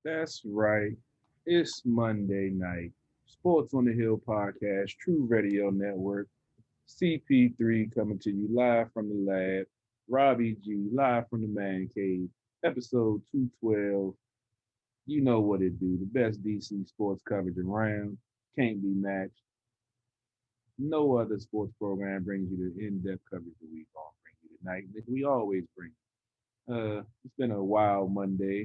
That's right. It's Monday night. Sports on the Hill podcast, True Radio Network, CP3 coming to you live from the lab. Robbie G live from the man cave. Episode 212. You know what it do. The best DC sports coverage around. Can't be matched. No other sports program brings you the in-depth coverage that we gonna bring you tonight. That we always bring. It's been a wild Monday,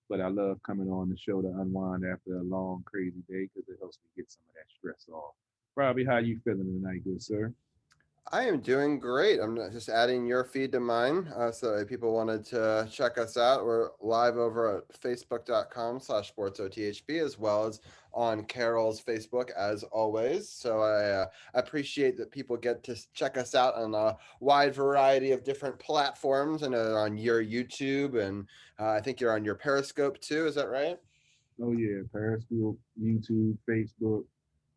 but I love coming on the show to unwind after a long, crazy day because it helps me get some of that stress off. Robbie, how you feeling tonight, good sir? I am doing great. I'm just adding your feed to mine. So if people wanted to check us out, we're live over at facebook.com/sportsothp as well as on Carol's Facebook as always. So I appreciate that people get to check us out on a wide variety of different platforms and on your YouTube. And I think you're on your Periscope too. Is that right? Oh yeah, Periscope, YouTube, Facebook,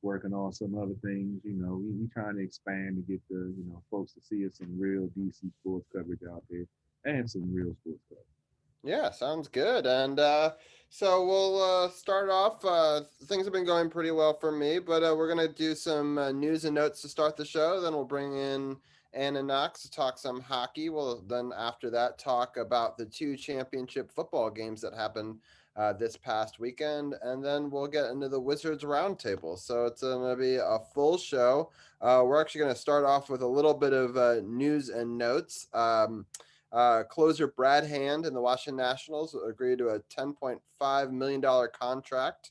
working on some other things. We trying to expand to get the folks to see us some real DC sports coverage out there and some real sports coverage. Yeah, sounds good. And so we'll start off. Things have been going pretty well for me, but we're going to do some news and notes to start the show. Then we'll bring in Anna Knox to talk some hockey. We'll then, after that, talk about the two championship football games that happened this past weekend. And then we'll get into the Wizards Roundtable. So it's going to be a full show. We're actually going to start off with a little bit of news and notes. Closer Brad Hand and the Washington Nationals agreed to a $10.5 million contract.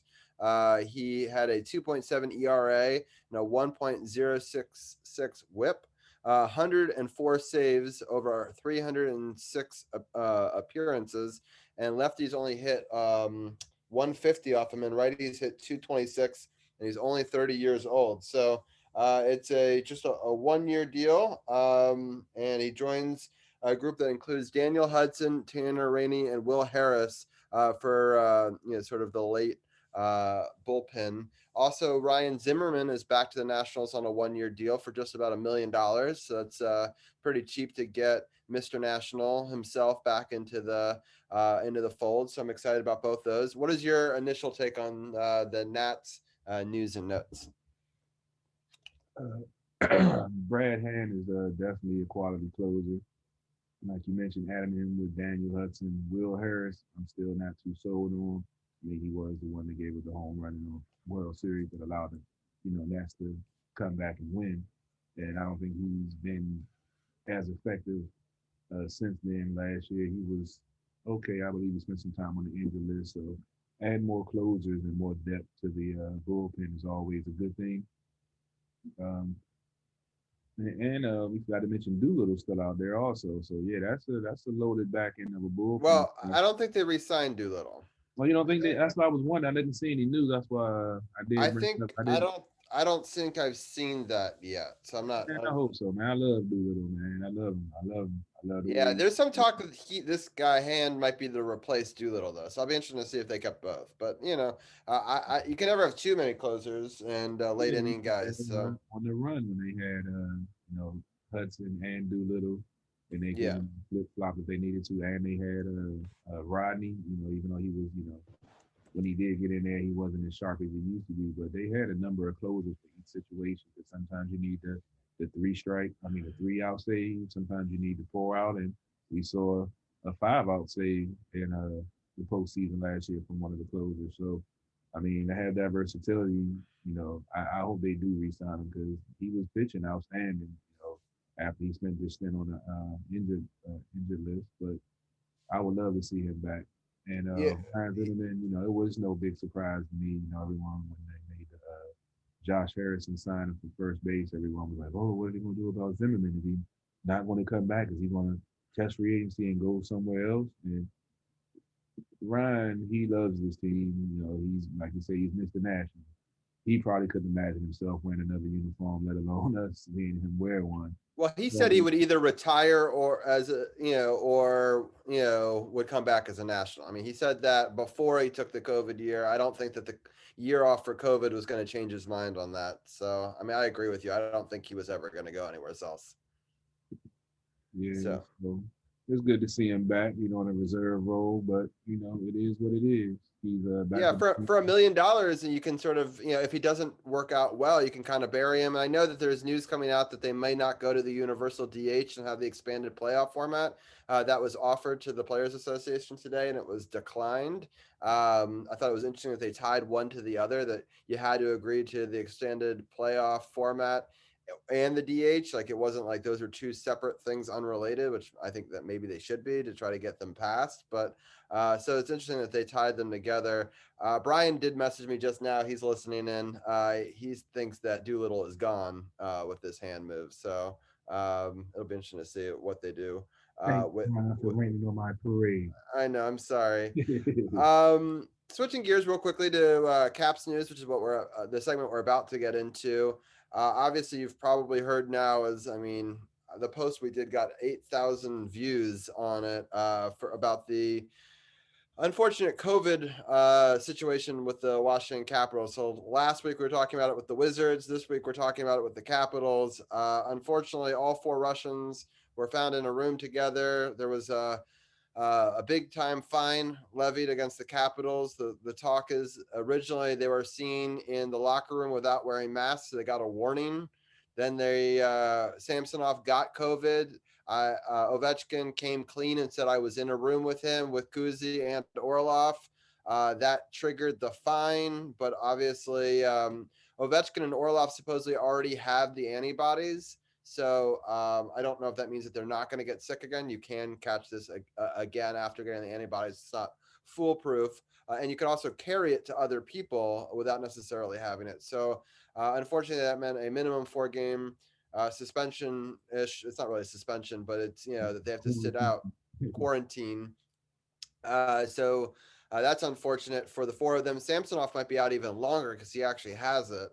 He had a 2.7 ERA and a 1.066 WHIP. 104 saves over 306 appearances, and lefties only hit 150 off him, and righties hit 226, and he's only 30 years old. So it's just a 1 year deal, and he joins a group that includes Daniel Hudson, Tanner Rainey, and Will Harris for sort of the late bullpen. Also, Ryan Zimmerman is back to the Nationals on a 1 year deal for just about $1 million. So it's pretty cheap to get Mr. National himself back into the fold. So I'm excited about both those. What is your initial take on the Nats news and notes? Brad Hand is definitely a quality closer. Like you mentioned, adding him with Daniel Hudson, Will Harris, I'm still not too sold on. I mean, he was the one that gave us the home run in the World Series that allowed Nats to come back and win. And I don't think he's been as effective since then. Last year, he was okay. I believe he spent some time on the injured list. So add more closers and more depth to the bullpen is always a good thing. Um, and we forgot to mention Doolittle still out there also. So yeah, that's a loaded back end of a bullpen. Well, I don't think they re-signed Doolittle. Well, you don't think they, that's why I was wondering. I didn't see any news. That's why I I did bring it up. think I I did. don't I don't think I've seen that yet. So I'm not. Man, I hope so, man. I love Doolittle, man. I love him. I love him. I love the Yeah, way. there's some talk that this guy Hand might be to replace Doolittle though. So I'll be interested to see if they kept both. But you can never have too many closers and late Yeah, inning they had guys. him So on the run when they had Hudson and Doolittle, and they yeah, could flip flop if they needed to, and they had Rodney. Even though he was when he did get in there, he wasn't as sharp as he used to be. But they had a number of closers for each situation. Because sometimes you need the three strike, I mean, a 3 out save. Sometimes you need the 4 out, and we saw a 5 out save in the postseason last year from one of the closers. So, I mean, to have that versatility, I hope they do re-sign him because he was pitching outstanding. After he spent this stint on the injured list, but I would love to see him back. And yeah, Ryan Zimmerman, it was no big surprise to me. Everyone when they made the Josh Harrison sign him for first base, everyone was like, "Oh, what are they going to do about Zimmerman? Is he not going to come back? Is he going to test free agency and go somewhere else?" And Ryan, he loves this team. He's like you say, he's Mr. National. He probably couldn't imagine himself wearing another uniform, let alone us seeing him wear one. well, he But said he would either retire or as a or would come back as a national. I mean, he said that before he took the COVID year. I don't think that the year off for COVID was going to change his mind on that. So I mean, I agree with you. I don't think he was ever going to go anywhere else. yeah, So so. it's good to see him back, in a reserve role, but it is what it is. He's back Yeah, with for $1 million, and you can sort of, if he doesn't work out well, you can kind of bury him. And I know that there's news coming out that they may not go to the universal DH and have the expanded playoff format. That was offered to the Players Association today, and it was declined. I thought it was interesting that they tied one to the other, that you had to agree to the extended playoff format and the DH. Like, it wasn't like those are two separate things unrelated, which I think that maybe they should be to try to get them passed. But so it's interesting that they tied them together. Brian did message me just now. He's listening in. He thinks that Doolittle is gone with this hand move. So it'll be interesting to see what they do. thank God for raining on my parade. I know. I'm sorry. Switching gears real quickly to Caps news, which is what we're the segment we're about to get into. Obviously, you've probably heard now. The post we did got 8,000 views on it for about the unfortunate COVID situation with the Washington Capitals. So last week we were talking about it with the Wizards. This week we're talking about it with the Capitals. Unfortunately, all four Russians were found in a room together. There was a big time fine levied against the Capitals. The talk is originally they were seen in the locker room without wearing masks, so they got a warning. Then Samsonov got COVID. Ovechkin came clean and said I was in a room with him, with Kuzi and Orlov. That triggered the fine, but obviously Ovechkin and Orlov supposedly already have the antibodies. So I don't know if that means that they're not going to get sick again. You can catch this again after getting the antibodies. It's not foolproof. And you can also carry it to other people without necessarily having it. So unfortunately, that meant a minimum 4-game suspension-ish. It's not really a suspension, but it's, that they have to sit out quarantine. So that's unfortunate for the four of them. Samsonov might be out even longer because he actually has it.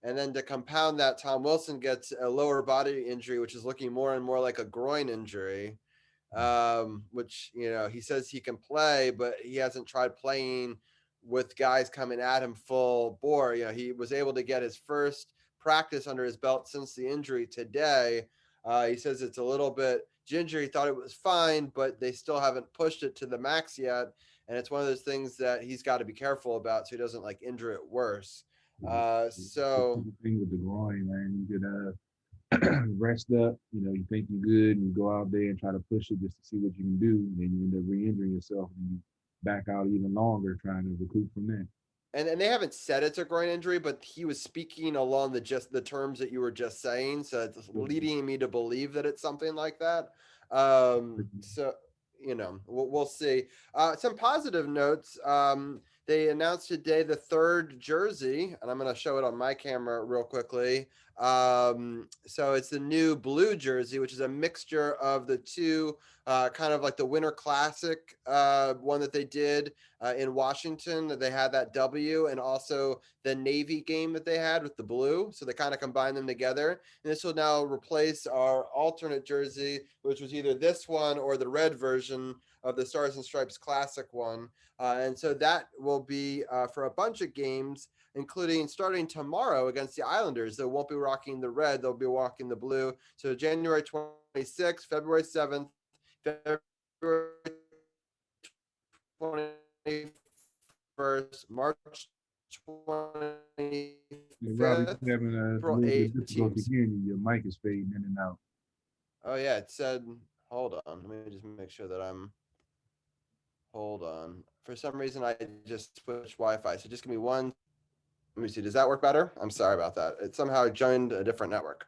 And then to compound that, Tom Wilson gets a lower body injury, which is looking more and more like a groin injury, which, he says he can play, but he hasn't tried playing with guys coming at him full bore. He was able to get his first practice under his belt since the injury today. He says it's a little bit ginger. He thought it was fine, but they still haven't pushed it to the max yet. And it's one of those things that he's got to be careful about so he doesn't injure it worse. So the thing with the groin, man, you could rest up. You think you're good, and you go out there and try to push it just to see what you can do. And then you end up re-injuring yourself, and you back out even longer trying to recoup from that. And they haven't said it's a groin injury, but he was speaking along the terms that you were just saying, so it's leading me to believe that it's something like that. So we'll see. Some positive notes. They announced today the third jersey, and I'm going to show it on my camera real quickly. So it's the new blue jersey, which is a mixture of the two, kind of like the Winter Classic one that they did in Washington. They had that W, and also the Navy game that they had with the blue. So they kind of combined them together. And this will now replace our alternate jersey, which was either this one or the red version of the Stars and Stripes Classic one. And so that will be for a bunch of games, including starting tomorrow against the Islanders. They won't be rocking the red. They'll be rocking the blue. So January 26th, February 7th, February 21st, March 25th, Hey, Robbie, you're having a April little bit 8th, of difficulty teams. hearing you. Your mic is fading in and out. Oh, yeah, it said, hold on. Let me just make sure that hold on. For some reason, I just switched Wi-Fi. So just give me one. Let me see. Does that work better? I'm sorry about that. It somehow joined a different network.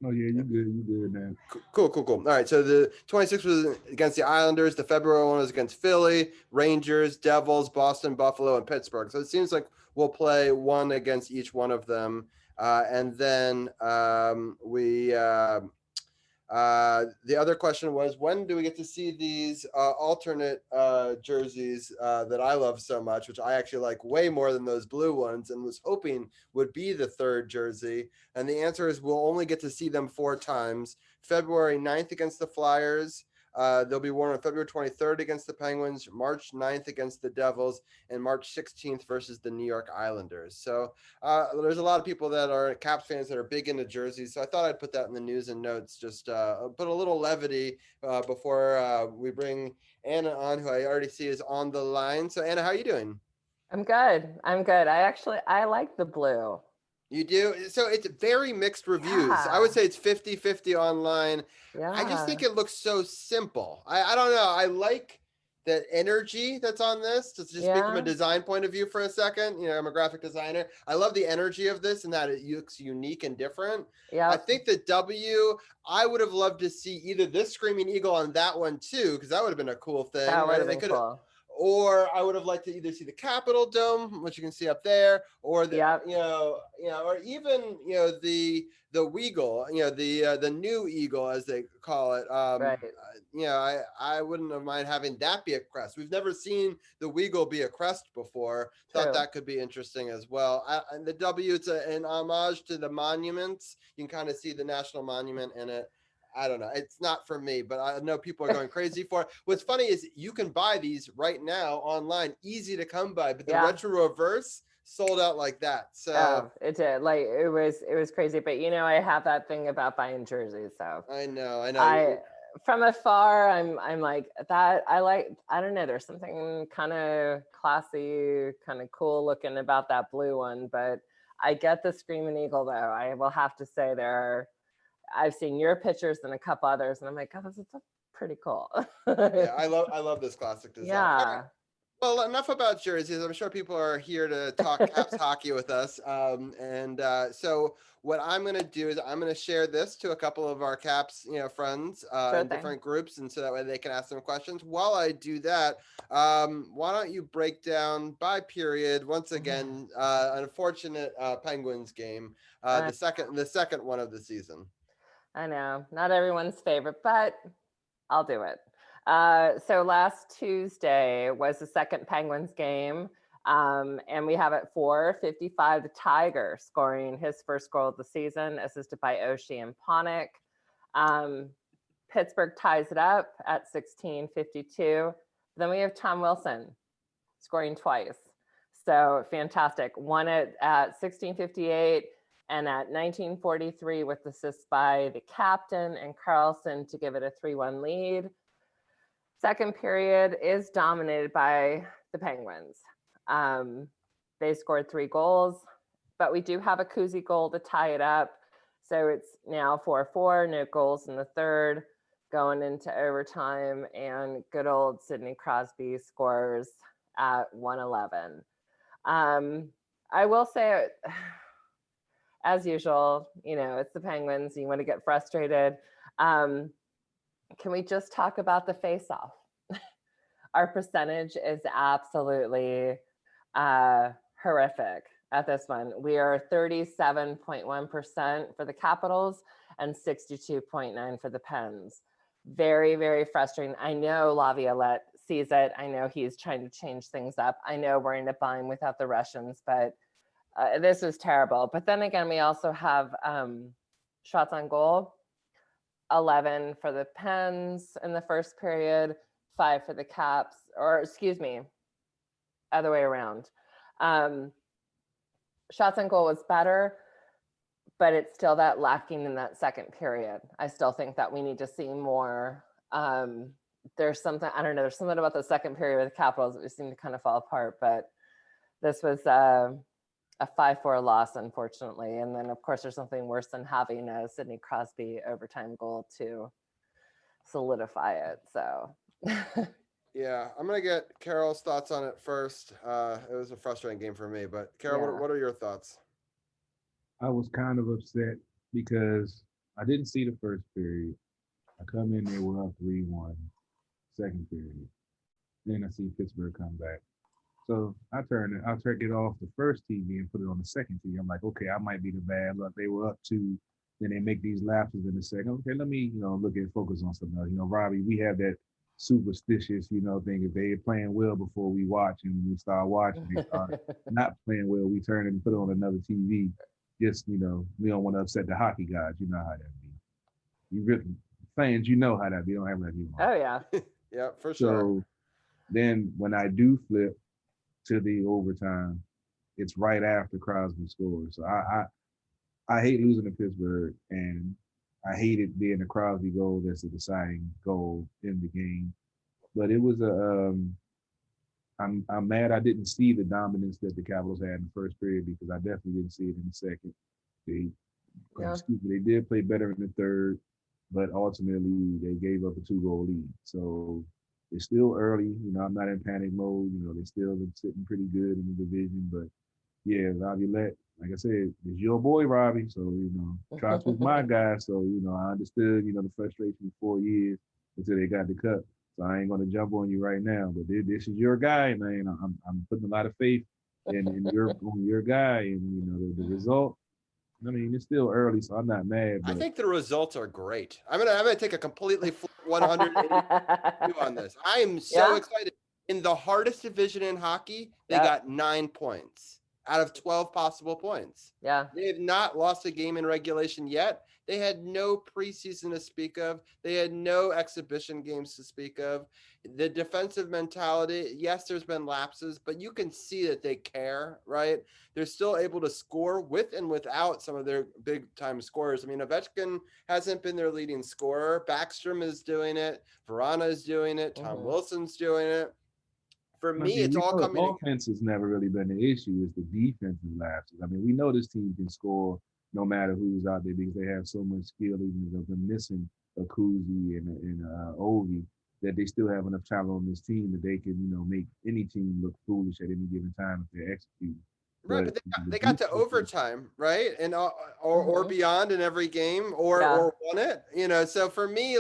Oh yeah, you good. You good now. Cool. All right. So the 26th was against the Islanders. The February one was against Philly, Rangers, Devils, Boston, Buffalo, and Pittsburgh. So it seems like we'll play one against each one of them. And then the other question was, when do we get to see these alternate jerseys that I love so much, which I actually like way more than those blue ones and was hoping would be the third jersey? And the answer is we'll only get to see them 4 times. February 9th against the Flyers, They'll be worn on February 23rd against the Penguins, March 9th against the Devils, and March 16th versus the New York Islanders. So there's a lot of people that are Caps fans that are big into jerseys. So I thought I'd put that in the news and notes, just put a little levity before we bring Anna on, who I already see is on the line. So Anna, how are you doing? I'm good. I like the blue. You do? So it's very mixed reviews. I Yeah. would say it's 50-50 online. I just think Yeah. it looks so simple. I don't know. I like the energy that's on this. To just speak from a Yeah. design point of view for a second, I'm a graphic designer. I love the energy of this and that it looks unique and different. I Yep. think the W, I would have loved to see either this Screaming Eagle on that one too, because that would have been a cool thing, That would right? have They been could have, cool. or I would have liked to either see the Capitol Dome, which you can see up there, or the Yep. or even the Weagle, the new Eagle as they call it. Right. I wouldn't have mind having that be a crest. We've never seen the Weagle be a crest before. Thought True. that could be interesting as well. And the W, it's an homage to the monuments. You can kind of see the national monument in it. I don't know. It's not for me, but I know people are going crazy for it. What's funny is you can buy these right now online, easy to come by, but the Yeah. retro reverse sold out like that. So Oh, it did. Like it was crazy. But I have that thing about buying jerseys. So I know. I from afar, I'm like that. I don't know. There's something kind of classy, kind of cool looking about that blue one. But I get the Screaming Eagle though. I will have to say I've seen your pictures and a couple others, and I'm like, oh, this is pretty cool. Yeah, I love this classic design. All right. Yeah. Well, enough about jerseys. I'm sure people are here to talk Caps hockey with us. So what I'm going to do is I'm going to share this to a couple of our Caps, friends Sure in thing. different groups, and so that way they can ask them questions. While I do that, why don't you break down by period once again an unfortunate Penguins game, the second one of the season. I know, not everyone's favorite, but I'll do it. So last Tuesday was the second Penguins game, and we have at 4:55 the Tiger scoring his first goal of the season, assisted by Oshie and Panik. Pittsburgh ties it up at 16:52. Then we have Tom Wilson scoring twice. So fantastic. One at 16:58 and at 19:43 with assists by the captain and Carlson to give it a 3-1 lead. Second period is dominated by the Penguins. They scored 3 goals, but we do have a koozie goal to tie it up. So it's now 4-4, no goals in the third, going into overtime, and good old Sidney Crosby scores at 1:11. I will say, as usual, it's the Penguins. You want to get frustrated. Can we just talk about the face-off? Our percentage is absolutely horrific at this one. We are 37.1% for the Capitals and 62.9% for the Pens. Very, very frustrating. I know Laviolette sees it. I know he's trying to change things up. I know we're in a bind without the Russians, but this is terrible. But then again, we also have shots on goal. 11 for the Pens in the first period, 5 for the Caps, or excuse me, other way around. Shots on goal was better, but it's still that lacking in that second period. I still think that we need to see more. There's something, I don't know, there's something about the second period with the Capitals that we seem to kind of fall apart, but this was a 5-4 loss, unfortunately. And then, of course, there's something worse than having a Sidney Crosby overtime goal to solidify it. So, yeah, I'm going to get Carol's thoughts on it first. It was a frustrating game for me, but Carol, what are your thoughts? I was kind of upset because I didn't see the first period. I come in, they were up 3-1, second period. Then I see Pittsburgh come back. So I get off the first TV and put it on the second TV. I'm like, okay, I might be the bad luck. They were up 2, then they make these lapses in the second. Okay, let me, focus on something else. Robbie, we have that superstitious, thing. If they're playing well before we watch, and when we start watching, they start not playing well, we turn it and put it on another TV. Just, we don't want to upset the hockey gods. You know how that be. You really, fans, you know how that be. Don't have that anymore. Oh yeah. Yeah, for sure. So then when I do flip to the overtime, it's right after Crosby scores. So I hate losing to Pittsburgh, and I hated being a Crosby goal that's a deciding goal in the game. But it was I'm mad I didn't see the dominance that the Capitals had in the first period, because I definitely didn't see it in the second. Yeah. They did play better in the third, but ultimately they gave up a 2-goal lead. So it's still early. I'm not in panic mode. They still been sitting pretty good in the division. But yeah, Laviolette, like I said, it's your boy Robbie. So, Trotz was my guy. So, I understood, the frustration of 4 years until they got the cup. So I ain't gonna jump on you right now. But this is your guy, man. I'm putting a lot of faith in your guy, and the result. I mean, it's still early, so I'm not mad. But I think the results are great. I'm gonna take a completely 180 view on this. I am so excited. In the hardest division in hockey, they got 9 points out of 12 possible points. Yeah. They have not lost a game in regulation yet. They had no preseason to speak of. They had no exhibition games to speak of. The defensive mentality, yes, there's been lapses, but you can see that they care, right? They're still able to score with and without some of their big-time scorers. I mean, Ovechkin hasn't been their leading scorer. Backstrom is doing it. Verana is doing it. Tom Wilson's doing it. For me, it's all coming. Offense has never really been the issue. It's the defensive lapses. I mean, we know this team can score no matter who's out there, because they have so much skill, even if they're missing a Kuzi and Ovi, that they still have enough talent on this team that they can, make any team look foolish at any given time if they're executing. Right, but they got to overtime, right, and or beyond in every game, or won it. So for me,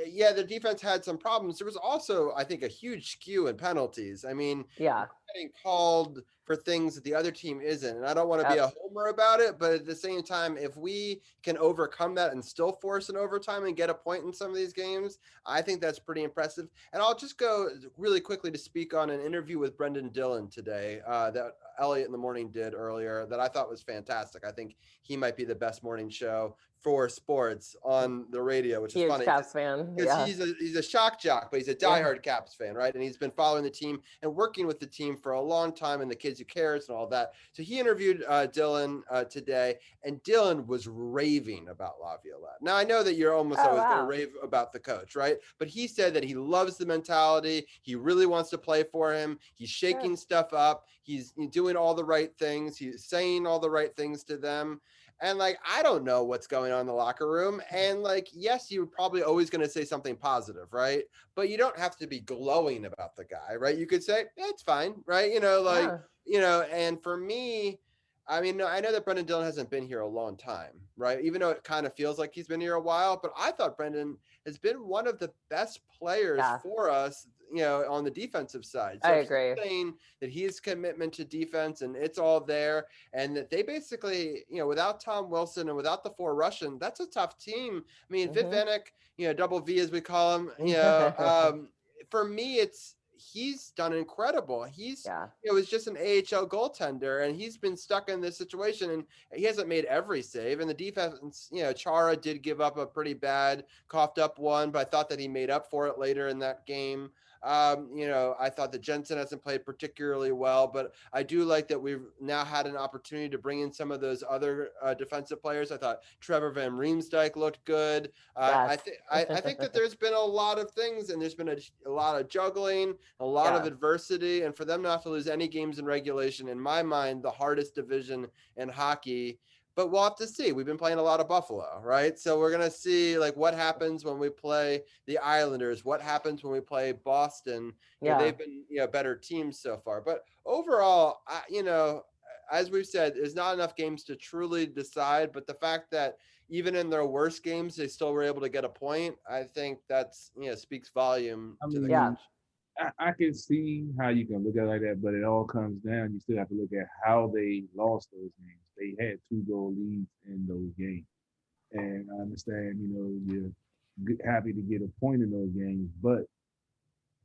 yeah, the defense had some problems. There was also, I think, a huge skew in penalties. I mean, getting called for things that the other team isn't. And I don't want to be a homer about it, but at the same time, if we can overcome that and still force an overtime and get a point in some of these games, I think that's pretty impressive. And I'll just go really quickly to speak on an interview with Brendan Dillon today that Elliot in the Morning did earlier that I thought was fantastic. I think he might be the best morning show for sports on the radio, which is funny. Caps fan. Because he's a shock jock, but he's a diehard Caps fan, right? And he's been following the team and working with the team for a long time, and the Kids Who Cares and all that. So he interviewed Dylan today, and Dylan was raving about Laviolette. Now, I know that you're almost always going to rave about the coach, right? But he said that he loves the mentality. He really wants to play for him. He's shaking stuff up. He's doing all the right things. He's saying all the right things to them. And I don't know what's going on in the locker room. And yes, you're probably always going to say something positive, right? But you don't have to be glowing about the guy, right? You could say, it's fine, right? And for me, I mean, I know that Brendan Dillon hasn't been here a long time, right? Even though it kind of feels like he's been here a while, but I thought Brendan has been one of the best players for us, on the defensive side. So I agree. Saying that his commitment to defense and it's all there, and that they basically, without Tom Wilson and without the 4 Russian, that's a tough team. I mean, Vic Vanek, double V as we call him, for me, he's done incredible. He's was just an AHL goaltender, and he's been stuck in this situation, and he hasn't made every save. And the defense, Chara did give up a pretty bad coughed up one, but I thought that he made up for it later in that game. I thought that Jensen hasn't played particularly well, but I do like that we've now had an opportunity to bring in some of those other defensive players. I thought Trevor Van Riemsdyk looked good. I think that there's been a lot of things, and there's been a lot of juggling, a lot of adversity, and for them not to lose any games in regulation, in my mind, the hardest division in hockey. But we'll have to see. We've been playing a lot of Buffalo, right? So we're going to see what happens when we play the Islanders, what happens when we play Boston. They've been better teams so far. But overall, as we've said, there's not enough games to truly decide. But the fact that even in their worst games, they still were able to get a point, I think that's, speaks volume to the coach. I can see how you can look at it like that, but it all comes down. You still have to look at how they lost those games. They had 2-goal leads in those games. And I understand, you're happy to get a point in those games, but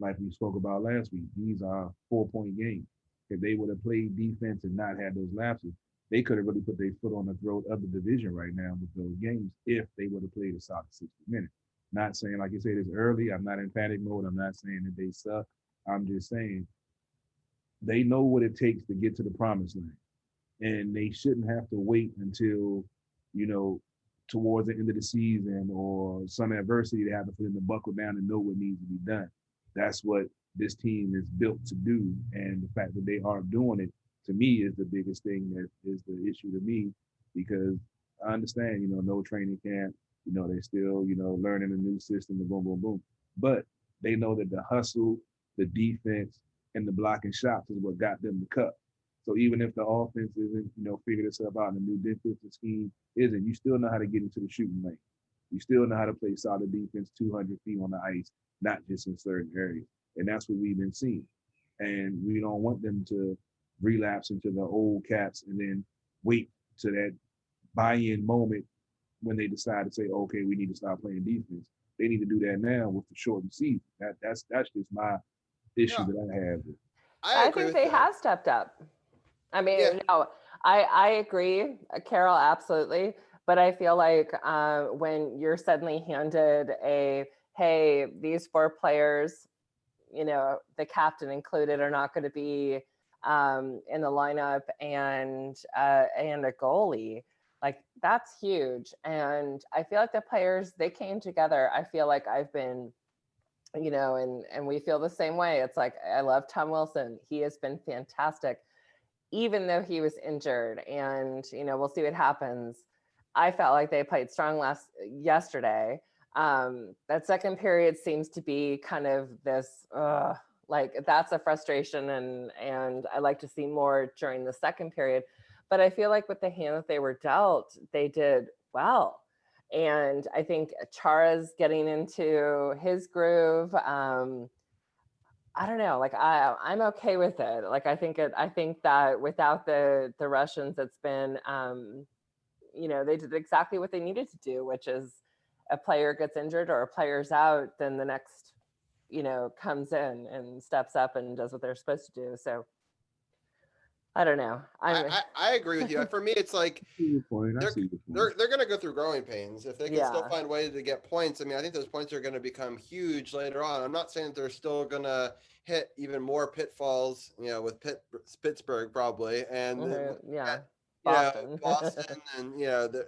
like we spoke about last week, these are 4-point games. If they would have played defense and not had those lapses, they could have really put their foot on the throat of the division right now with those games if they would have played a solid 60 minutes. Not saying, like you said, it's early. I'm not in panic mode. I'm not saying that they suck. I'm just saying they know what it takes to get to the promised land. And they shouldn't have to wait until, towards the end of the season or some adversity to have to put in the buckle down and know what needs to be done. That's what this team is built to do. And the fact that they are doing it, to me, is the biggest thing that is the issue to me, because I understand, no training camp, they're still, learning a new system and boom, boom, boom. But they know that the hustle, the defense, and the blocking shots is what got them the cup. So even if the offense isn't, figuring itself out in a new defensive scheme isn't, you still know how to get into the shooting lane. You still know how to play solid defense 200 feet on the ice, not just in certain areas. And that's what we've been seeing. And we don't want them to relapse into the old Cats and then wait to that buy-in moment when they decide to say, okay, we need to start playing defense. They need to do that now with the shortened season. That's just my issue that I have. I think they have stepped up. I mean, no, I agree, Carol, absolutely. But I feel like when you're suddenly handed hey, these 4 players, the captain included, are not going to be in the lineup, and a goalie, like, that's huge. And I feel like the players, they came together. I feel like I've been, and we feel the same way. It's like, I love Tom Wilson. He has been fantastic, even though he was injured, and, we'll see what happens. I felt like they played strong yesterday. That second period seems to be kind of this, like, that's a frustration, and I like to see more during the second period. But I feel like with the hand that they were dealt, they did well. And I think Chara's getting into his groove. I don't know, like, I'm okay with it. Like, I think that without the Russians, it's been, they did exactly what they needed to do, which is, a player gets injured or a player's out, then the next, comes in and steps up and does what they're supposed to do. So I don't know. I agree with you. For me, it's like they're going to go through growing pains. If they can still find ways to get points, I mean, I think those points are going to become huge later on. I'm not saying that they're still going to hit even more pitfalls, with Pittsburgh probably, and Boston. Boston, and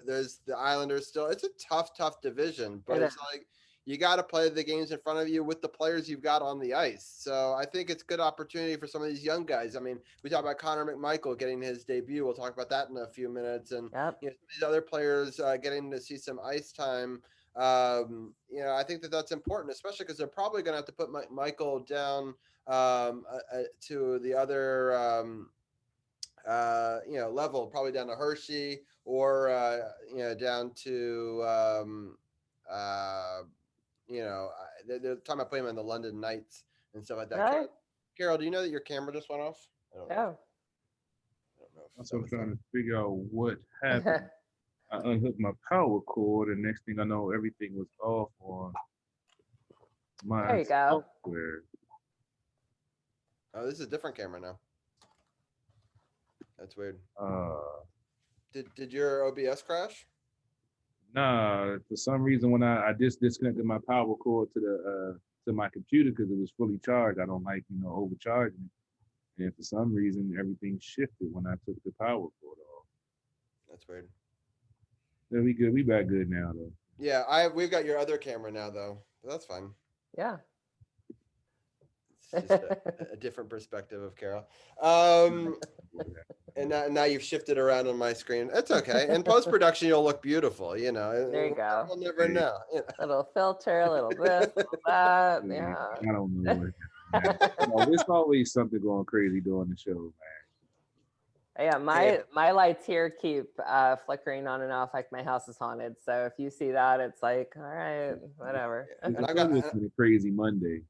there's the Islanders still. It's a tough division, but it's like, you got to play the games in front of you with the players you've got on the ice. So I think it's a good opportunity for some of these young guys. I mean, we talk about Connor McMichael getting his debut. We'll talk about that in a few minutes. And these other players getting to see some ice time. I think that that's important, especially because they're probably going to have to put Michael down to the other level, probably down to Hershey or down to they're talking about putting him in the London Knights and stuff like that. Right. Carol, do you know that your camera just went off? I don't know. That's what I'm trying to figure out what happened. I unhooked my power cord, and next thing I know, everything was off on my there you go. software. Oh, this is a different camera now. That's weird. Did your OBS crash? Nah, for some reason when I just disconnected my power cord to my computer because it was fully charged. I don't like overcharging it, and for some reason everything shifted when I took the power cord off. That's weird. Yeah, we good. We back good now though. Yeah, we've got your other camera now though. But that's fine. Yeah. It's just a different perspective of Carol. And now you've shifted around on my screen. It's okay. In post-production, you'll look beautiful. There you go. We'll never know. Little filter, a little this, little that. Yeah. I don't know. There's always something going crazy during the show, man. Yeah, my lights here keep flickering on and off like my house is haunted. So if you see that, it's like, all right, whatever. I've got a crazy Monday.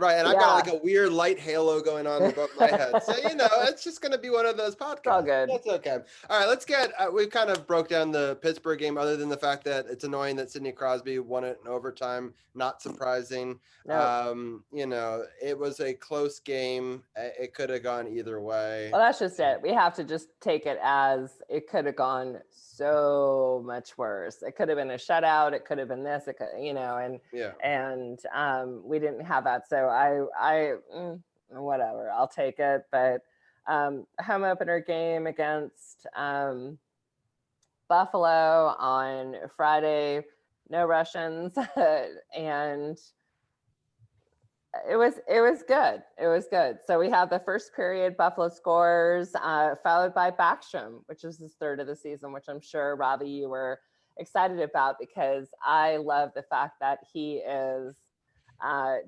Right, and I've got like a weird light halo going on above my head. So, it's just going to be one of those podcasts. It's all good. That's okay. All right, let's get, we kind of broke down the Pittsburgh game other than the fact that it's annoying that Sidney Crosby won it in overtime. Not surprising. Nope. It was a close game. It could have gone either way. Well, that's just it. We have to just take it as it could have gone so much worse. It could have been a shutout. It could have been this. It could, and we didn't have that. So I whatever. I'll take it. But home opener game against Buffalo on Friday. No Russians, and it was good. It was good. So we have the first period, Buffalo scores, followed by Backstrom, which is his third of the season, which I'm sure, Robbie, you were excited about because I love the fact that he is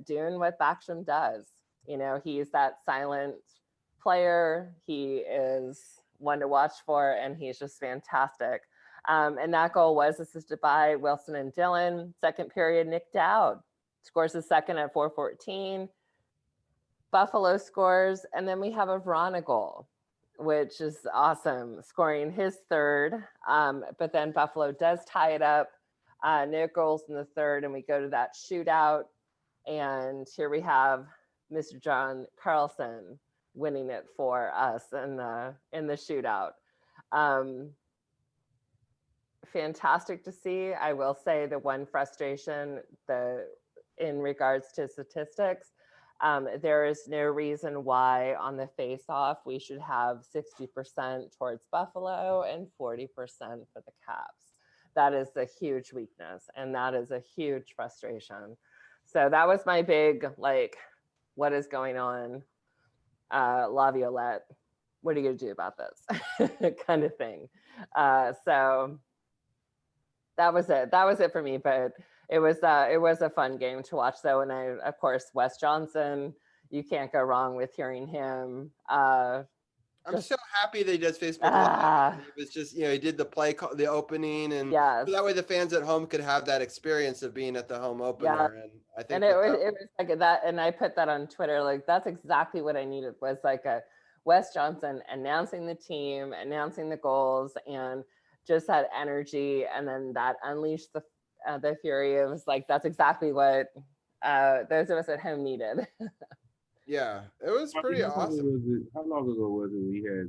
doing what Backstrom does. He's that silent player. He is one to watch for, and he's just fantastic. And that goal was assisted by Wilson and Dillon. Second period, Nick Dowd scores his second at 4:14. Buffalo scores, and then we have a Verona goal, which is awesome, scoring his third. But then Buffalo does tie it up. No goals in the third, and we go to that shootout. And here we have Mr. John Carlson winning it for us in the shootout. Fantastic to see. I will say the one frustration, in regards to statistics, there is no reason why on the face-off we should have 60% towards Buffalo and 40% for the Caps. That is a huge weakness, and that is a huge frustration. So that was my big, what is going on? Laviolette, what are you going to do about this? kind of thing. So that was it. That was it for me, but it was a fun game to watch though. And of course, Wes Johnson, you can't go wrong with hearing him. I'm so happy they does Facebook Live. It was just, he did the opening, and so that way the fans at home could have that experience of being at the home opener. And I think it was like that. And I put that on Twitter. That's exactly what I needed, was like a Wes Johnson announcing the team, announcing the goals, and just that energy. And then that unleashed the fury. It was that's exactly what those of us at home needed. Yeah, it was pretty awesome. How long ago was it we had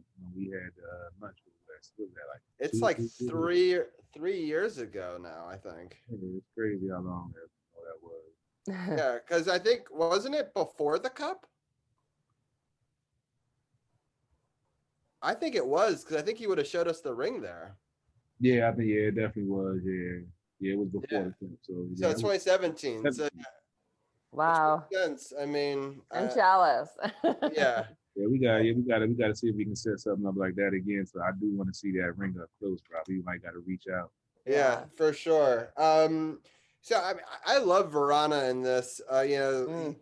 lunch with Wes? Was that it's three years ago now, I think. It's crazy how long that was. Yeah, because I think, wasn't it before the Cup? I think it was, because I think he would have showed us the ring there. Yeah, I think it definitely was. Yeah, it was before the Cup. So it's 2017. So, wow. Sense. I mean, I'm jealous. Yeah, we got to see if we can set something up like that again. So I do want to see that ring up close. Probably we might got to reach out. Yeah, for sure. So I love Verona in this.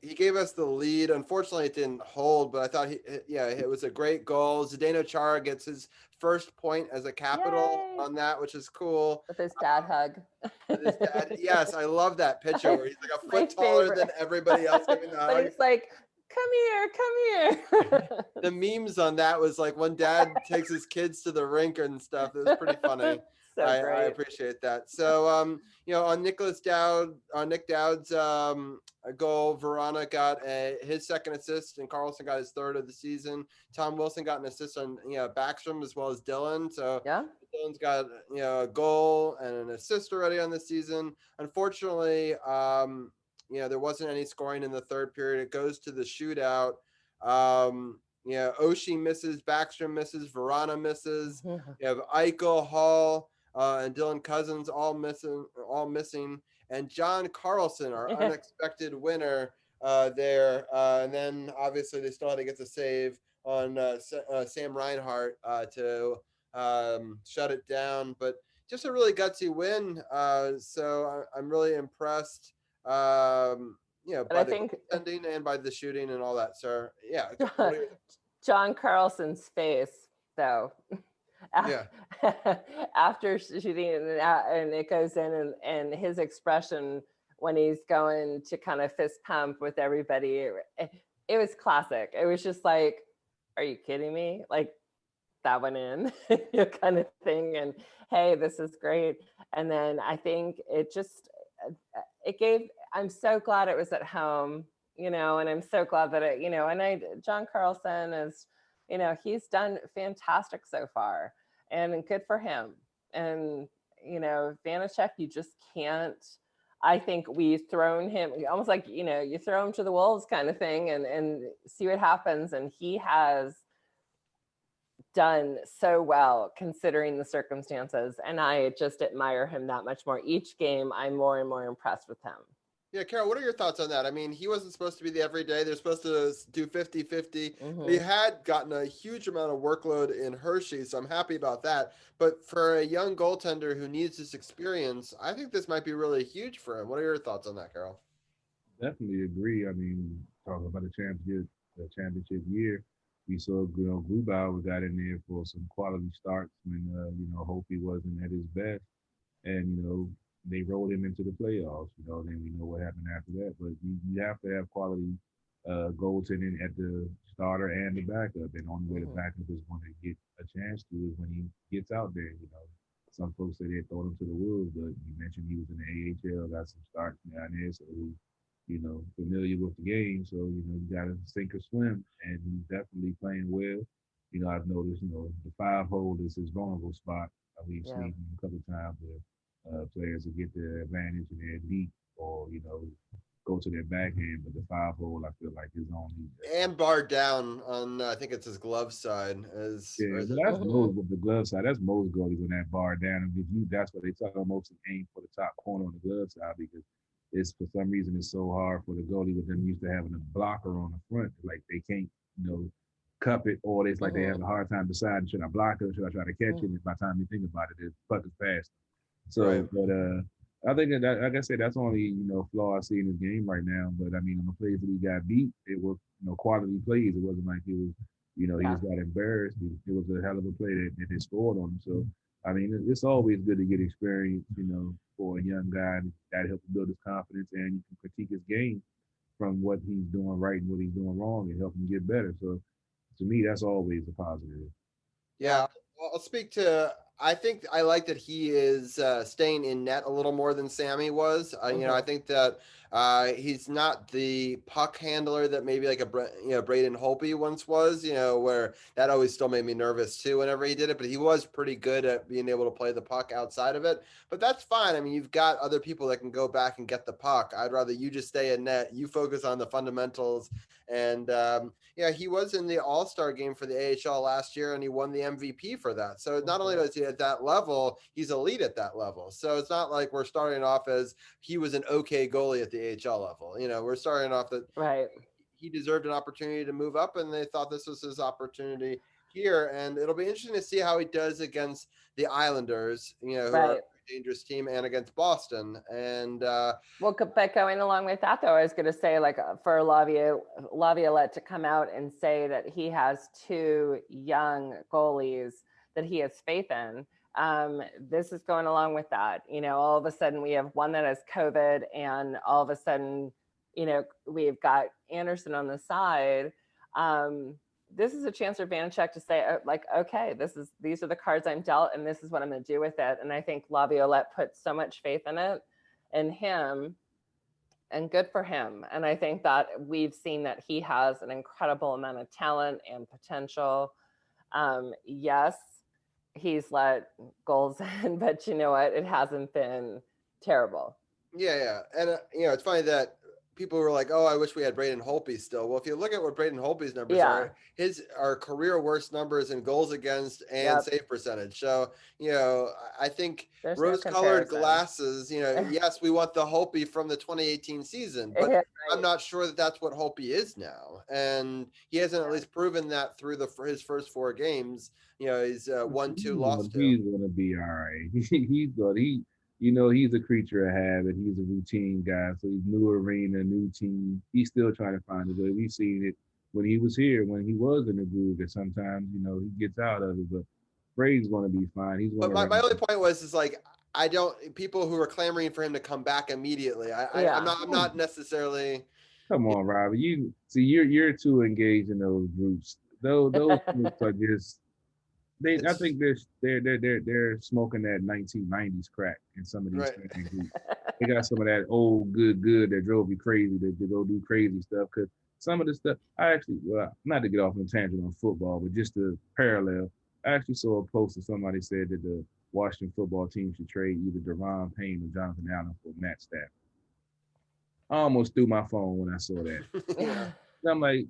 He gave us the lead. Unfortunately, it didn't hold, but I thought it was a great goal. Zdeno Chara gets his first point as a capital on that, which is cool. With his dad hug. With his dad. Yes, I love that picture where he's like a foot taller than everybody else giving the hug. But he's like, come here. The memes on that was like when dad takes his kids to the rink and stuff. It was pretty funny. So I appreciate that. So, on Nick Dowd's goal, Verona got his second assist, and Carlson got his third of the season. Tom Wilson got an assist on Backstrom as well as Dillon. So Dillon's got a goal and an assist already on the season. Unfortunately, there wasn't any scoring in the third period. It goes to the shootout. Oshie misses, Backstrom misses, Verona misses. You have Eichel, Hall, and Dylan Cousins all missing, and John Carlson, our unexpected winner there. And then obviously they still had to get the save on Sam Reinhart to shut it down. But just a really gutsy win. So I'm really impressed. By the goaltending and by the shooting and all that. So yeah. John Carlson's face, though. After shooting and it goes in, and his expression when he's going to kind of fist pump with everybody. It was classic. It was just like, are you kidding me? Like, that went in, kind of thing. And hey, this is great. And then I think I'm so glad it was at home, and I'm so glad that John Carlson is, he's done fantastic so far, and good for him. And, Vanacek, you just can't. I think we've thrown him almost like, you throw him to the wolves kind of thing and see what happens. And he has done so well considering the circumstances. And I just admire him that much more. Each game, I'm more and more impressed with him. Yeah, Carol, what are your thoughts on that? I mean, he wasn't supposed to be the everyday. They're supposed to do 50-50. Mm-hmm. He had gotten a huge amount of workload in Hershey, so I'm happy about that. But for a young goaltender who needs this experience, I think this might be really huge for him. What are your thoughts on that, Carol? Definitely agree. I mean, talking about the championship year, we saw, Grubauer got in there for some quality starts when, Hope he wasn't at his best. And, they rolled him into the playoffs, then we know what happened after that. But you have to have quality goaltending at the starter and the backup. And the only way the backup is going to get a chance to is when he gets out there, Some folks say they throw him to the wolves, but you mentioned he was in the AHL, got some starts down there, so he's, familiar with the game. So, you got to sink or swim, and he's definitely playing well. I've noticed, the 5-hole is his vulnerable spot. We've seen him a couple of times where players will get the advantage in their deep or, go to their backhand, but the 5-hole, I feel like is only. And bar down on, I think it's his glove side. That's most with the glove side. That's most goalies when that bar down. And that's what they talk about, most aim for the top corner on the glove side, because it's, for some reason, it's so hard for the goalie with them used to having a blocker on the front. Like they can't, cup it, or it's like they have a hard time deciding, should I block it or should I try to catch it? And by the time you think about it, the puck is fast. So, but I think that, like I said, that's only, flaw I see in his game right now. But I mean, on the plays that he got beat, it was, quality plays. It wasn't like it was, he just got embarrassed. It was a hell of a play that they scored on him. So, I mean, it's always good to get experience, for a young guy that helps build his confidence, and you can critique his game from what he's doing right and what he's doing wrong and help him get better. So, to me, that's always a positive. Yeah, I'll speak to. I think I like that he is staying in net a little more than Sammy was. I think that he's not the puck handler that maybe like Braden Holtby once was. Where that always still made me nervous too whenever he did it. But he was pretty good at being able to play the puck outside of it. But that's fine. I mean, you've got other people that can go back and get the puck. I'd rather you just stay in net. You focus on the fundamentals. And he was in the All-Star game for the AHL last year, and he won the MVP for that. So not only was he at that level, he's elite at that level. So it's not like we're starting off as he was an okay goalie at the AHL level. We're starting off that he deserved an opportunity to move up, and they thought this was his opportunity here. And it'll be interesting to see how he does against the Islanders, who are a dangerous team, and against Boston. And but going along with that, though, I was going to say, like, for Laviolette to come out and say that he has 2 young goalies that he has faith in. This is going along with that. All of a sudden we have one that has COVID, and all of a sudden, we've got Anderson on the side. This is a chance for Vanacek to say, okay, these are the cards I'm dealt, and this is what I'm going to do with it. And I think Laviolette put so much faith in him, and good for him. And I think that we've seen that he has an incredible amount of talent and potential. Yes, he's let goals in, but you know what? It hasn't been terrible. Yeah. And, it's funny that people were like, oh, I wish we had Braden Holtby still. Well, if you look at what Braden Holtby's numbers are, his are career worst numbers in goals against and save percentage. So, I think rose-colored glasses, yes, we want the Holtby from the 2018 season, but I'm not sure that that's what Holtby is now. And he hasn't at least proven that through his first 4 games. He's 1-2 lost to. He's going to be all right. He's a creature of habit. He's a routine guy. So he's new arena, new team. He's still trying to find his way. We've seen it when he was here, when he was in the groove, that sometimes, he gets out of it. But Brady's going to be fine. But my only point was, I don't. People who are clamoring for him to come back immediately. I'm not. I'm not necessarily. Come on, Robbie. You see, you're too engaged in those groups. Those groups are just. I think they're smoking that 1990s crack in some of these Right. fan groups. They got some of that old good that drove you crazy to go do crazy stuff. Because some of the stuff I actually, well, not to get off on a tangent on football, but just to parallel, I actually saw a post of somebody said that the Washington football team should trade either Deron Payne or Jonathan Allen for Matt Stafford. I almost threw my phone when I saw that. Yeah. And I'm like,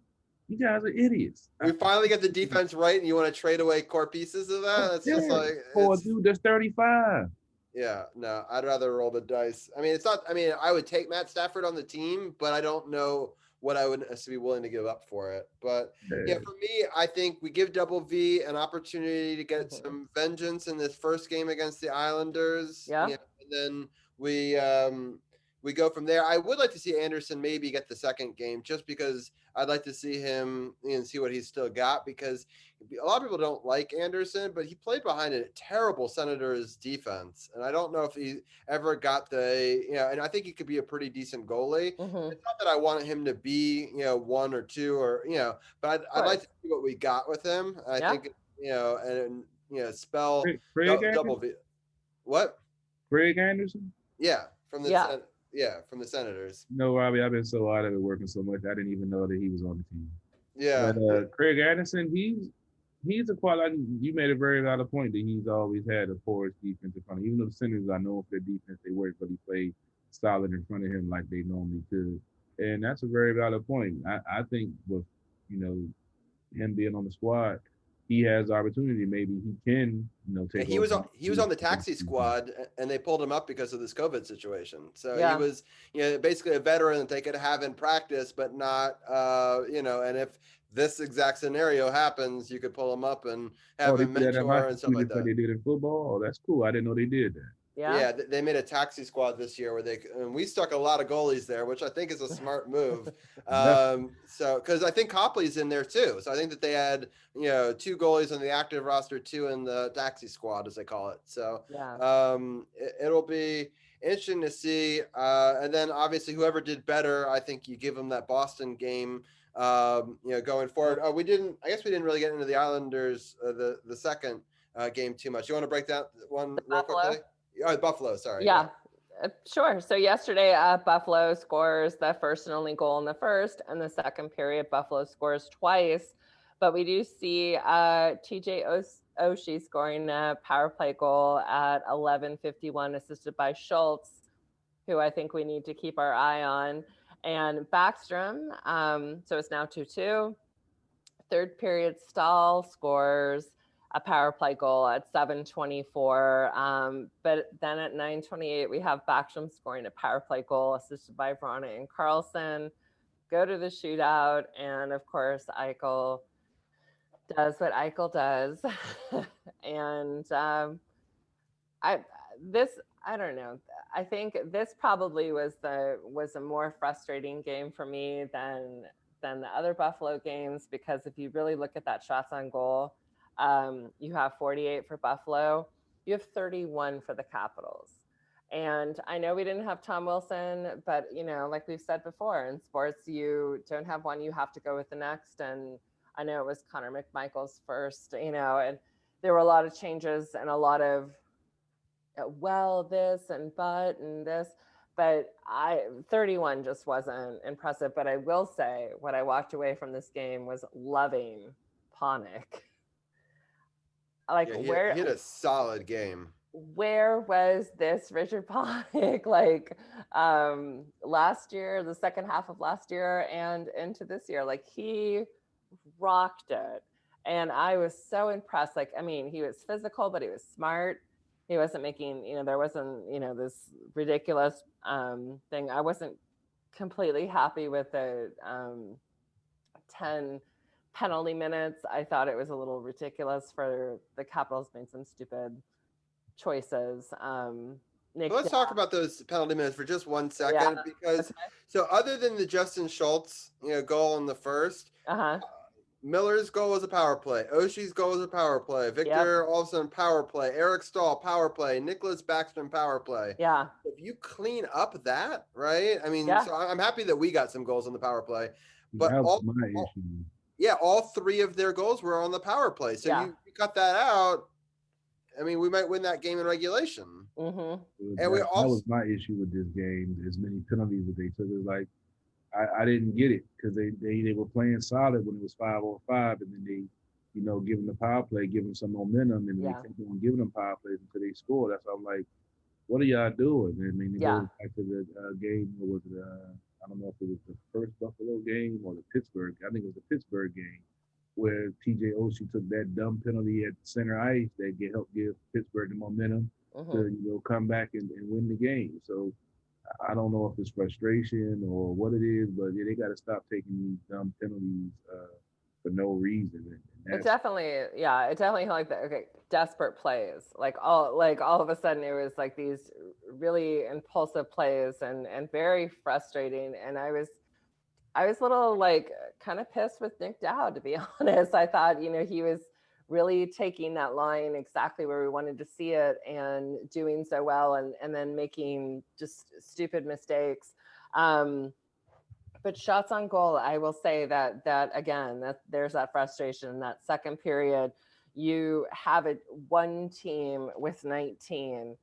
you guys are idiots. We finally get the defense right, and you want to trade away core pieces of that? It's just like for a dude that's 35. Yeah, no, I'd rather roll the dice. I mean, it's not. I mean, I would take Matt Stafford on the team, but I don't know what I would be willing to give up for it. But yeah, for me, I think we give Double V an opportunity to get some vengeance in this first game against the Islanders. Yeah. And then we go from there. I would like to see Anderson maybe get the second game, just because I'd like to see him and see what he's still got, because a lot of people don't like Anderson, but he played behind a terrible Senators defense. And I don't know if he ever got and I think he could be a pretty decent goalie. Mm-hmm. It's not that I want him to be, one or two or, but I'd like to see what we got with him. I think, spell double V. What? Craig Anderson? Yeah. From the Senators. No, Robbie, I've been so out of it working so much, I didn't even know that he was on the team. Yeah. But Craig Anderson, he's a quality. You made a very valid point that he's always had a porous defensive front. Even though the Senators are known for their defense, they work, but he played solid in front of him like they normally could. And that's a very valid point. I think with him being on the squad, he has opportunity. Maybe he can, take. He was on the taxi squad, and they pulled him up because of this COVID situation. So he was, basically a veteran that they could have in practice, but not, and if this exact scenario happens, you could pull him up and have him mentor and stuff like that. They did in football. Oh, that's cool. I didn't know they did that. Yeah, they made a taxi squad this year where and we stuck a lot of goalies there, which I think is a smart move. So because I think Copley's in there too, so I think that they had 2 goalies on the active roster, 2 in the taxi squad, as they call it. So it'll be interesting to see. And then obviously whoever did better, I think you give them that Boston game. Going forward. I guess we didn't really get into the Islanders the second game too much. You want to break that one real quickly? Oh, Buffalo, sorry. Yeah, sure. So yesterday, Buffalo scores the first and only goal in the first, and the second period, Buffalo scores twice. But we do see TJ Oshie scoring a power play goal at 11:51, assisted by Schultz, who I think we need to keep our eye on. And Backstrom, so it's now 2-2. Third period, Stahl scores a power play goal at 7:24. But then at 9:28, we have Backstrom scoring a power play goal assisted by Vrana and Carlson. Go to the shootout. And of course, Eichel does what Eichel does. And I don't know. I think this probably was a more frustrating game for me than the other Buffalo games, because if you really look at that shots on goal, you have 48 for Buffalo, you have 31 for the Capitals. And I know we didn't have Tom Wilson, but like we've said before, in sports, you don't have one, you have to go with the next. And I know it was Connor McMichael's first, and there were a lot of changes and a lot of this and but and this, but 31 just wasn't impressive. But I will say what I walked away from this game was loving Panik. He had a solid game. Where was this Richard Panik last year, the second half of last year and into this year? He rocked it, and I was so impressed. He was physical, but he was smart. He wasn't making, there wasn't, this ridiculous thing. I wasn't completely happy with the 10 penalty minutes. I thought it was a little ridiculous for the Capitals made some stupid choices. Let's talk about those penalty minutes for just 1 second, because so other than the Justin Schultz, goal in the first, Miller's goal was a power play. Oshie's goal was a power play. Victor Olsen, power play. Eric Stahl, power play. Nicholas Backstrom, power play. Yeah. If you clean up that, right? I mean, Yeah. so I'm happy that we got some goals on the power play. But that was my issue. all three of their goals were on the power play. So you cut that out. I mean, we might win that game in regulation. Mm-hmm. And that was my issue with this game. As many penalties that they took, is like I didn't get it because they were playing solid when it was 5-on-5, and then they, give them the power play, give them some momentum, and they kept on giving them power plays until they score. That's why I'm like, what are y'all doing? I mean, it goes back to the game. Or was it? I don't know if it was the first Buffalo game or the Pittsburgh. I think it was the Pittsburgh game where TJ Oshie took that dumb penalty at center ice that helped give Pittsburgh the momentum to come back and win the game. So I don't know if it's frustration or what it is, but they got to stop taking these dumb penalties for no reason. It definitely like that. Okay, desperate plays. Like all of a sudden it was like these really impulsive plays and very frustrating. And I was a little like kind of pissed with Nick Dowd, to be honest. I thought, he was really taking that line exactly where we wanted to see it and doing so well, and then making just stupid mistakes. But shots on goal, I will say that again, that there's that frustration. That second period, you have one team with 19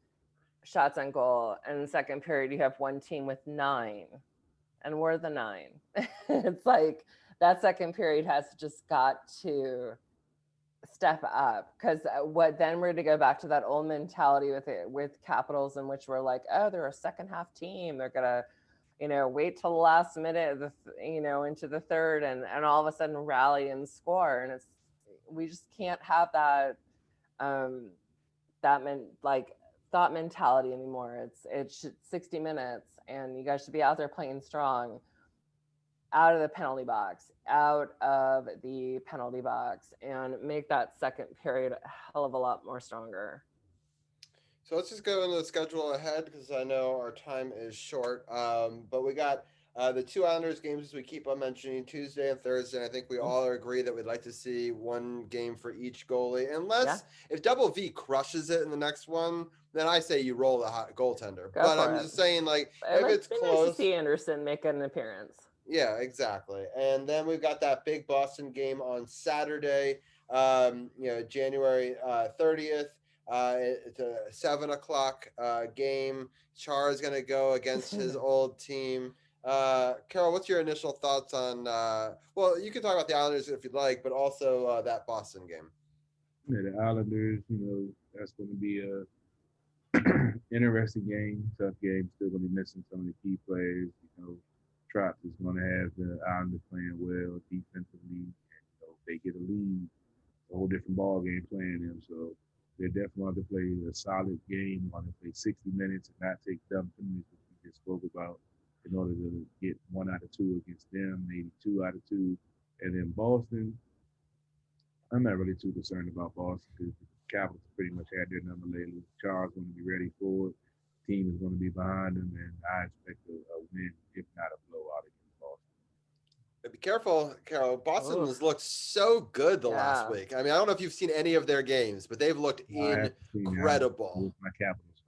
shots on goal, and in the second period, you have one team with 9, and we're the 9. It's like that second period has just got to step up, because then we're to go back to that old mentality with Capitals, in which we're like, oh, they're a second half team. They're gonna wait till the last minute of into the third and all of a sudden rally and score. And we just can't have that thought mentality anymore. It's 60 minutes and you guys should be out there playing strong, out of the penalty box, and make that second period a hell of a lot more stronger. So let's just go into the schedule ahead, because I know our time is short. But we got the two Islanders games, as we keep on mentioning, Tuesday and Thursday. And I think we all agree that we'd like to see one game for each goalie. Unless if Double V crushes it in the next one, then I say you roll the hot goaltender. But I'm just saying, like, if it's close. Nice to see Anderson make an appearance. Yeah, exactly. And then we've got that big Boston game on Saturday, January 30th. It's a 7:00 game. Char is going to go against his old team. Carol, what's your initial thoughts on? Well, you can talk about the Islanders if you'd like, but also that Boston game. Yeah, the Islanders. That's going to be a interesting game, tough game. Still going to be missing some of the key players. Trotz is going to have the Islanders playing well defensively. And, if they get a lead, a whole different ball game playing them. So they're definitely going to play a solid game. Want to play 60 minutes and not take dumb penalties, which we just spoke about, in order to get 1 out of 2 against them, maybe 2 out of 2. And then Boston, I'm not really too concerned about Boston because the Capitals pretty much had their number lately. Charles going to be ready for it. Team is going to be behind them, and I expect a win, if not a blowout against Boston. Be careful, Carol. Boston has looked so good the last week. I mean, I don't know if you've seen any of their games, but they've looked incredible. My Capitals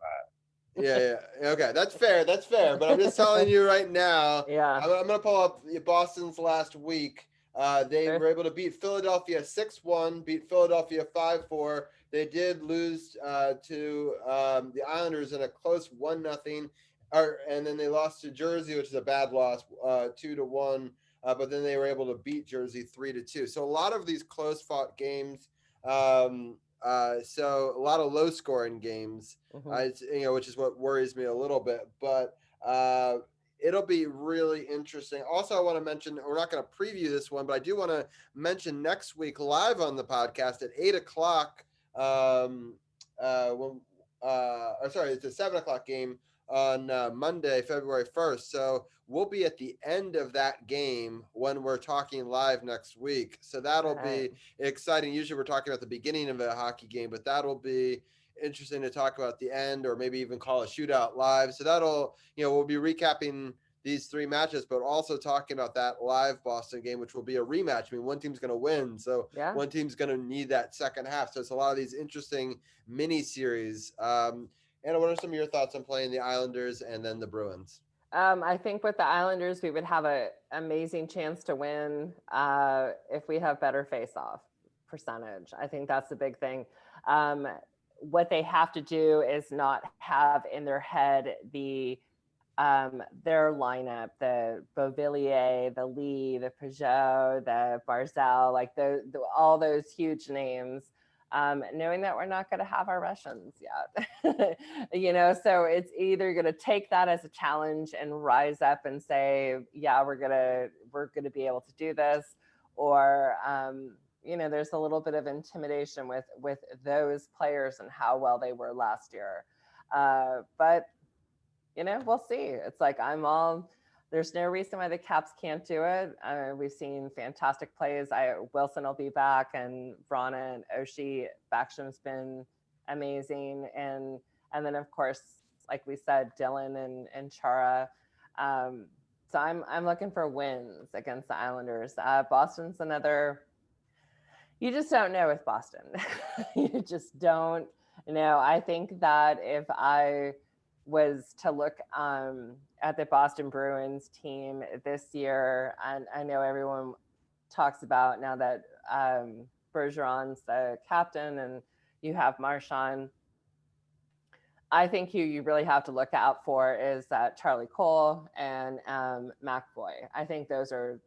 5. Yeah. Okay, that's fair. But I'm just telling you right now. I'm going to pull up Boston's last week. They were able to beat Philadelphia 6-1, beat Philadelphia 5-4. They did lose to the Islanders in a close 1-0, and then they lost to Jersey, which is a bad loss, 2-1. But then they were able to beat Jersey 3-2. So a lot of these close fought games. So a lot of low scoring games, which is what worries me a little bit. But it'll be really interesting. Also, I want to mention, we're not going to preview this one, but I do want to mention next week live on the podcast at 8:00. It's a 7:00 game on Monday, February 1st. So we'll be at the end of that game when we're talking live next week. So that'll be exciting. Usually we're talking about the beginning of a hockey game, but that'll be interesting to talk about the end, or maybe even call a shootout live. So that'll, we'll be recapping these three matches, but also talking about that live Boston game, which will be a rematch. I mean, one team's going to win, so one team's going to need that second half. So it's a lot of these interesting mini series. Anna, what are some of your thoughts on playing the Islanders and then the Bruins? I think with the Islanders, we would have an amazing chance to win if we have better face-off percentage. I think that's the big thing. What they have to do is not have in their head their lineup, the Beauvillier, the Lee, the Peugeot, the Barzal, like all those huge names, knowing that we're not going to have our Russians yet, so it's either going to take that as a challenge and rise up and say, yeah, we're going to be able to do this, or, there's a little bit of intimidation with those players and how well they were last year. But we'll see. It's like there's no reason why the Caps can't do it. We've seen fantastic plays. Wilson will be back, and Vrana and Oshie. Backstrom's been amazing. And then, of course, like we said, Dylan and Chara. So I'm looking for wins against the Islanders. Boston's another, you just don't know with Boston. You just don't know. I think that if I was to look at the Boston Bruins team this year, and I know everyone talks about now that Bergeron's the captain and you have Marchand, I think you really have to look out for is that Charlie Cole and McAvoy. I think those are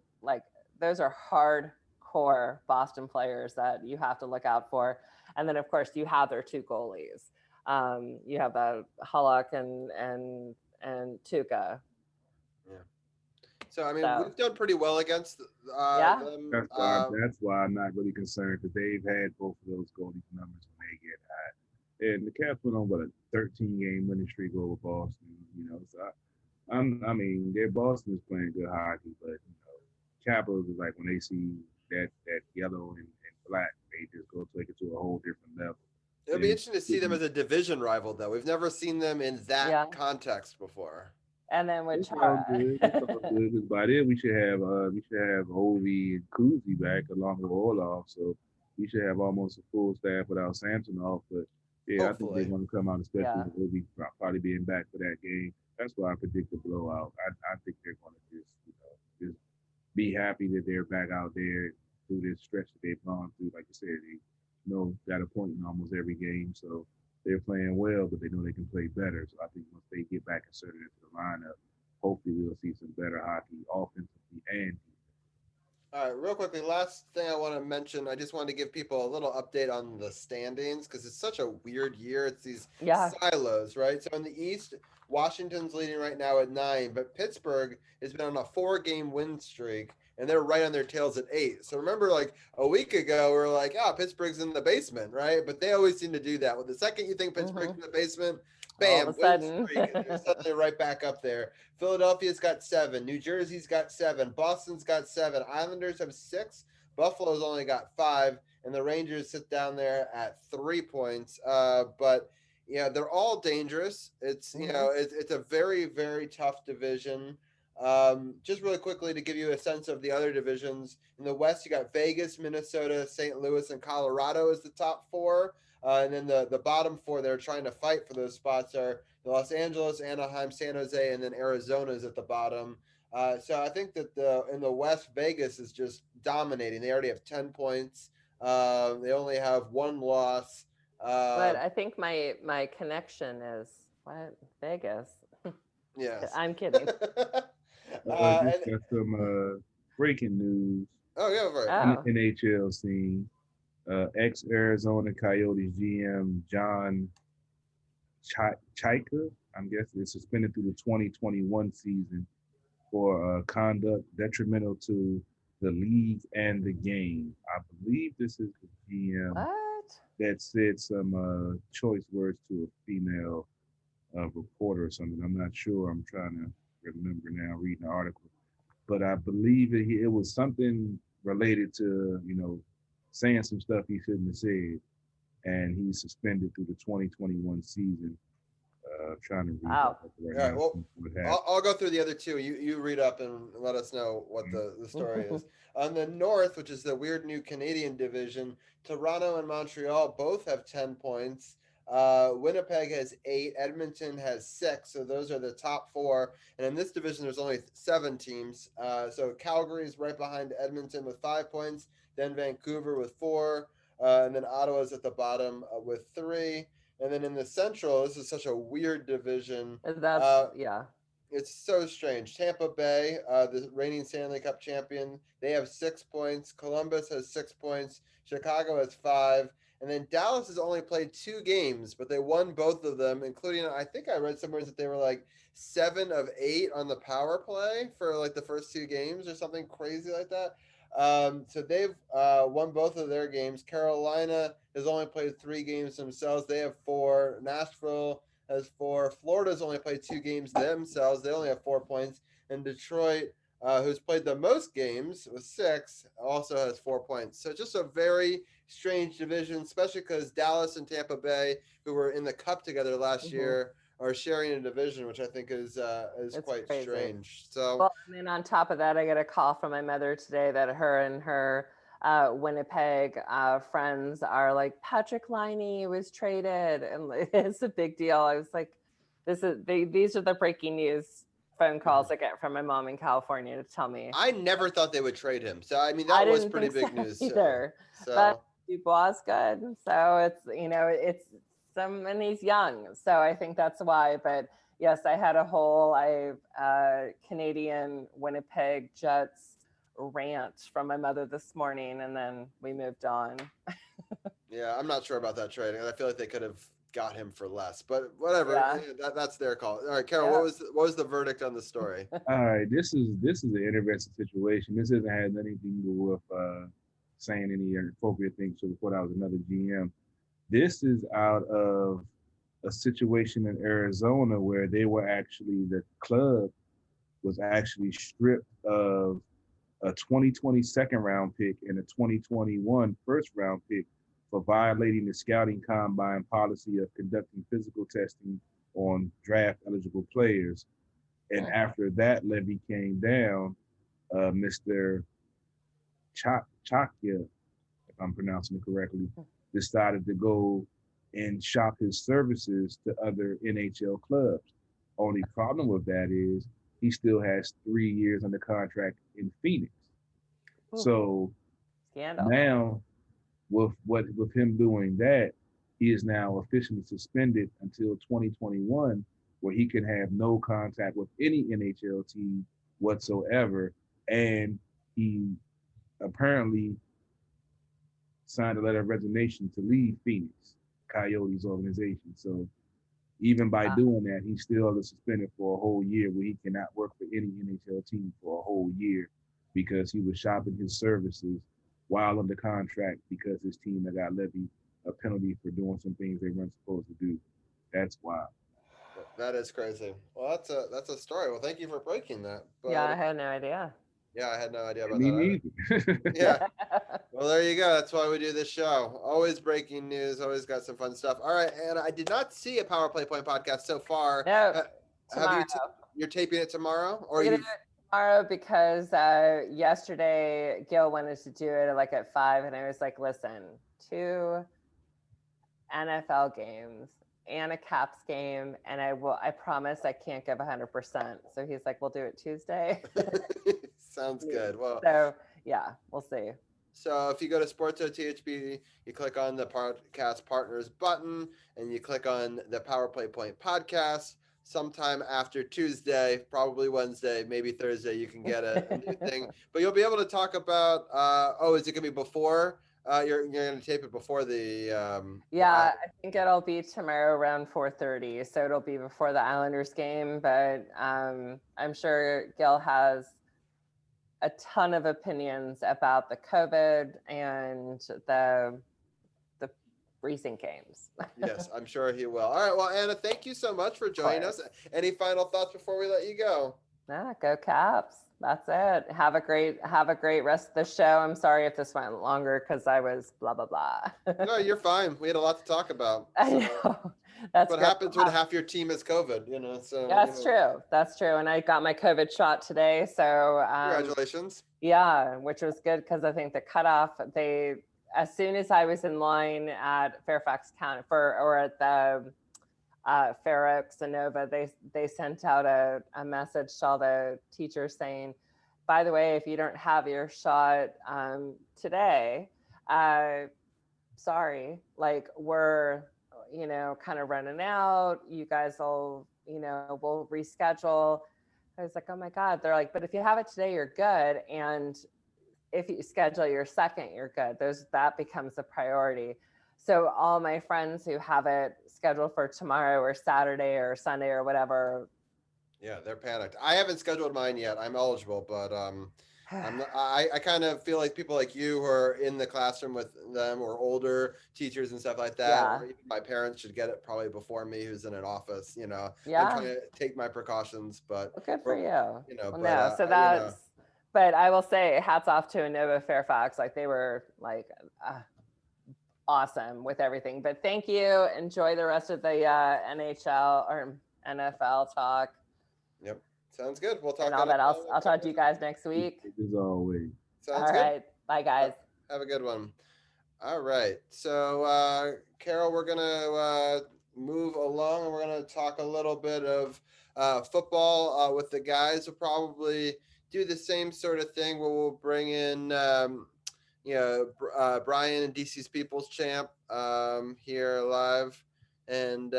hardcore Boston players that you have to look out for. And then, of course, you have their two goalies. You have Halak and Tuca. Yeah. So I mean, we've done pretty well against them. That's why I'm not really concerned, because they've had both of those goalie numbers when they get high. And the Caps went on a 13-game winning streak over Boston. So I mean, Boston is playing good hockey, but Capitals is like when they see that yellow and black, they just go take it to a whole different level. It'll be interesting to see them as a division rival, though. We've never seen them in that context before. And then with It's all good. By then we should have Ovi and Kuzi back along with Orlov, so we should have almost a full staff without Samsonov. But yeah, hopefully. I think they're going to come out, especially with Ovi probably being back for that game. That's why I predict a blowout. I think they're going to just be happy that they're back out there through this stretch that they've gone through. Like you said, they got a point in almost every game, so they're playing well, but they know they can play better. So I think once they get back inserted into the lineup, hopefully we'll see some better hockey offensively and defensively. All right, real quickly, last thing I want to mention, I just wanted to give people a little update on the standings because it's such a weird year. It's these silos, right? So in the East, Washington's leading right now at 9, but Pittsburgh has been on a 4-game win streak, and they're right on their tails at 8. So remember, like a week ago, we were like, Pittsburgh's in the basement, right? But they always seem to do that. Well, the second you think Pittsburgh's in the basement, bam, all of a sudden. streak, and they're suddenly right back up there. Philadelphia's got 7. New Jersey's got 7. Boston's got 7. Islanders have 6. Buffalo's only got 5. And the Rangers sit down there at 3 points. But they're all dangerous. It's, it's a very, very tough division. Just really quickly to give you a sense of the other divisions. In the West, you got Vegas, Minnesota, St. Louis, and Colorado as the top 4. And then the bottom 4 that are trying to fight for those spots are the Los Angeles, Anaheim, San Jose, and then Arizona's at the bottom. So I think that in the West, Vegas is just dominating. They already have 10 points. They only have 1 loss. But I think my connection is Vegas. Yes. I'm kidding. Just got some breaking news. Oh, yeah, right. In the NHL scene. Ex-Arizona Coyotes GM John Chayka, I'm guessing, is suspended through the 2021 season for conduct detrimental to the league and the game. I believe this is the GM that said some choice words to a female reporter or something. I'm not sure. I'm trying to remember now reading the article. But I believe it was something related to, saying some stuff he shouldn't have said, and he's suspended through the 2021 season Trying to read Wow. that right All right, now. well, What happened. I'll go through the other two. You read up and let us know what the story is. On the North, which is the weird new Canadian division, Toronto and Montreal both have 10 points. Winnipeg has 8. Edmonton has 6. So those are the top 4. And in this division, there's only 7 teams. So Calgary is right behind Edmonton with 5 points. Then Vancouver with 4. And then Ottawa's at the bottom with 3. And then in the Central, this is such a weird division. That's yeah. It's so strange. Tampa Bay, the reigning Stanley Cup champion, they have 6 points. Columbus has 6 points. Chicago has 5. And then Dallas has only played 2 games, but they won both of them, including, I think I read somewhere that they were like 7 of 8 on the power play for like the first 2 games or something crazy like that. So they've won both of their games. Carolina has only played 3 games themselves. They have 4. Nashville has 4. Florida's only played 2 games themselves. They only have 4 points. And Detroit, who's played the most games with 6, also has 4 points. So just a very strange division, especially because Dallas and Tampa Bay, who were in the Cup together last year, are sharing a division, which I think is quite crazy. strange. So, well, and then on top of that, I got a call from my mother today that her and her Winnipeg friends are like, Patrick Laine was traded, and it's a big deal. I was like, these are the breaking news phone calls I get from my mom in California to tell me. I never thought they would trade him. So I mean, that was pretty big news either. But Dubois good, so it's it's and he's young, so I think that's why. But yes, I had a whole Canadian Winnipeg Jets rant from my mother this morning, and then we moved on. Yeah, I'm not sure about that trade. I feel like they could have got him for less, but whatever. Yeah. That's their call. All right, Carol, what was the verdict on the story? All right, this is an interesting situation. This hasn't had anything to do with saying any appropriate things to report out with another GM. This is out of a situation in Arizona where the club was actually stripped of a 2020 second round pick and a 2021 first round pick for violating the scouting combine policy of conducting physical testing on draft eligible players. And after that levy came down, Mr. Chakya, if I'm pronouncing it correctly, decided to go and shop his services to other NHL clubs. Only problem with that is he still has 3 years under contract in Phoenix. So Scandal. now with him doing that, he is now officially suspended until 2021, where he can have no contact with any NHL team whatsoever. And he apparently signed a letter of resignation to leave Phoenix Coyotes organization. So even by doing that, he's still suspended for a whole year, where he cannot work for any NHL team for a whole year because he was shopping his services while under contract because his team had got levied a penalty for doing some things they weren't supposed to do. That's wild. That is crazy. Well, that's a story. Well, thank you for breaking that. But, yeah, I had no idea. Yeah, I had no idea about Me that. neither. Yeah. Well, there you go. That's why we do this show. Always breaking news. Always got some fun stuff. All right, and I did not see a Power Play Point podcast so far. No, tomorrow. You're taping it tomorrow, or We're gonna do it tomorrow because yesterday Gil wanted to do it like at 5, and I was like, listen, 2 NFL games and a Caps game, and I promise I can't give 100%. So he's like, we'll do it Tuesday. Sounds good. Well, so yeah, we'll see. So if you go to SportsOTHP, you click on the podcast partners button, and you click on the Power Play Point podcast. Sometime after Tuesday, probably Wednesday, maybe Thursday, you can get a new thing. But you'll be able to talk about. Is it gonna be before? You're gonna tape it before the. I think it'll be tomorrow around 4:30, so it'll be before the Islanders game. But I'm sure Gil has a ton of opinions about the COVID and the recent games. Yes, I'm sure he will. All right, well, Anna, thank you so much for joining us. Any final thoughts before we let you go? Yeah, go Caps. That's it. Have a great rest of the show. I'm sorry if this went longer because I was blah blah blah. No, you're fine. We had a lot to talk about. I So know. That's what great. happens when half your team is COVID, so. That's true. That's true. And I got my COVID shot today. So Congratulations. yeah, which was good because I think the cutoff, as soon as I was in line at Fairfax County or at the Fair Oaks and Nova, they sent out a message to all the teachers saying, by the way, if you don't have your shot today, sorry, like we're, kind of running out. You guys will, we'll reschedule. I was like, oh my God. They're like, but if you have it today, you're good. And if you schedule your second, you're good. That becomes a priority. So all my friends who have it scheduled for tomorrow or Saturday or Sunday or whatever. Yeah, they're panicked. I haven't scheduled mine yet. I'm eligible, but I kind of feel like people like you who are in the classroom with them or older teachers and stuff like that, or even my parents should get it probably before me, who's in an office. I'm trying to take my precautions, but well, good for you. Well, but no, so that's. But I will say, hats off to Nova Fairfax. Like they were like awesome with everything. But thank you. Enjoy the rest of the NHL or NFL talk. Yep. Sounds good. We'll talk. And all that. I'll talk to you guys next week. As always. Sounds good. All right. Bye, guys. Have a good one. All right. So, Carol, we're going to move along and we're going to talk a little bit of football with the guys. We'll probably do the same sort of thing where we'll bring in, Brian and DC's People's Champ here live. And,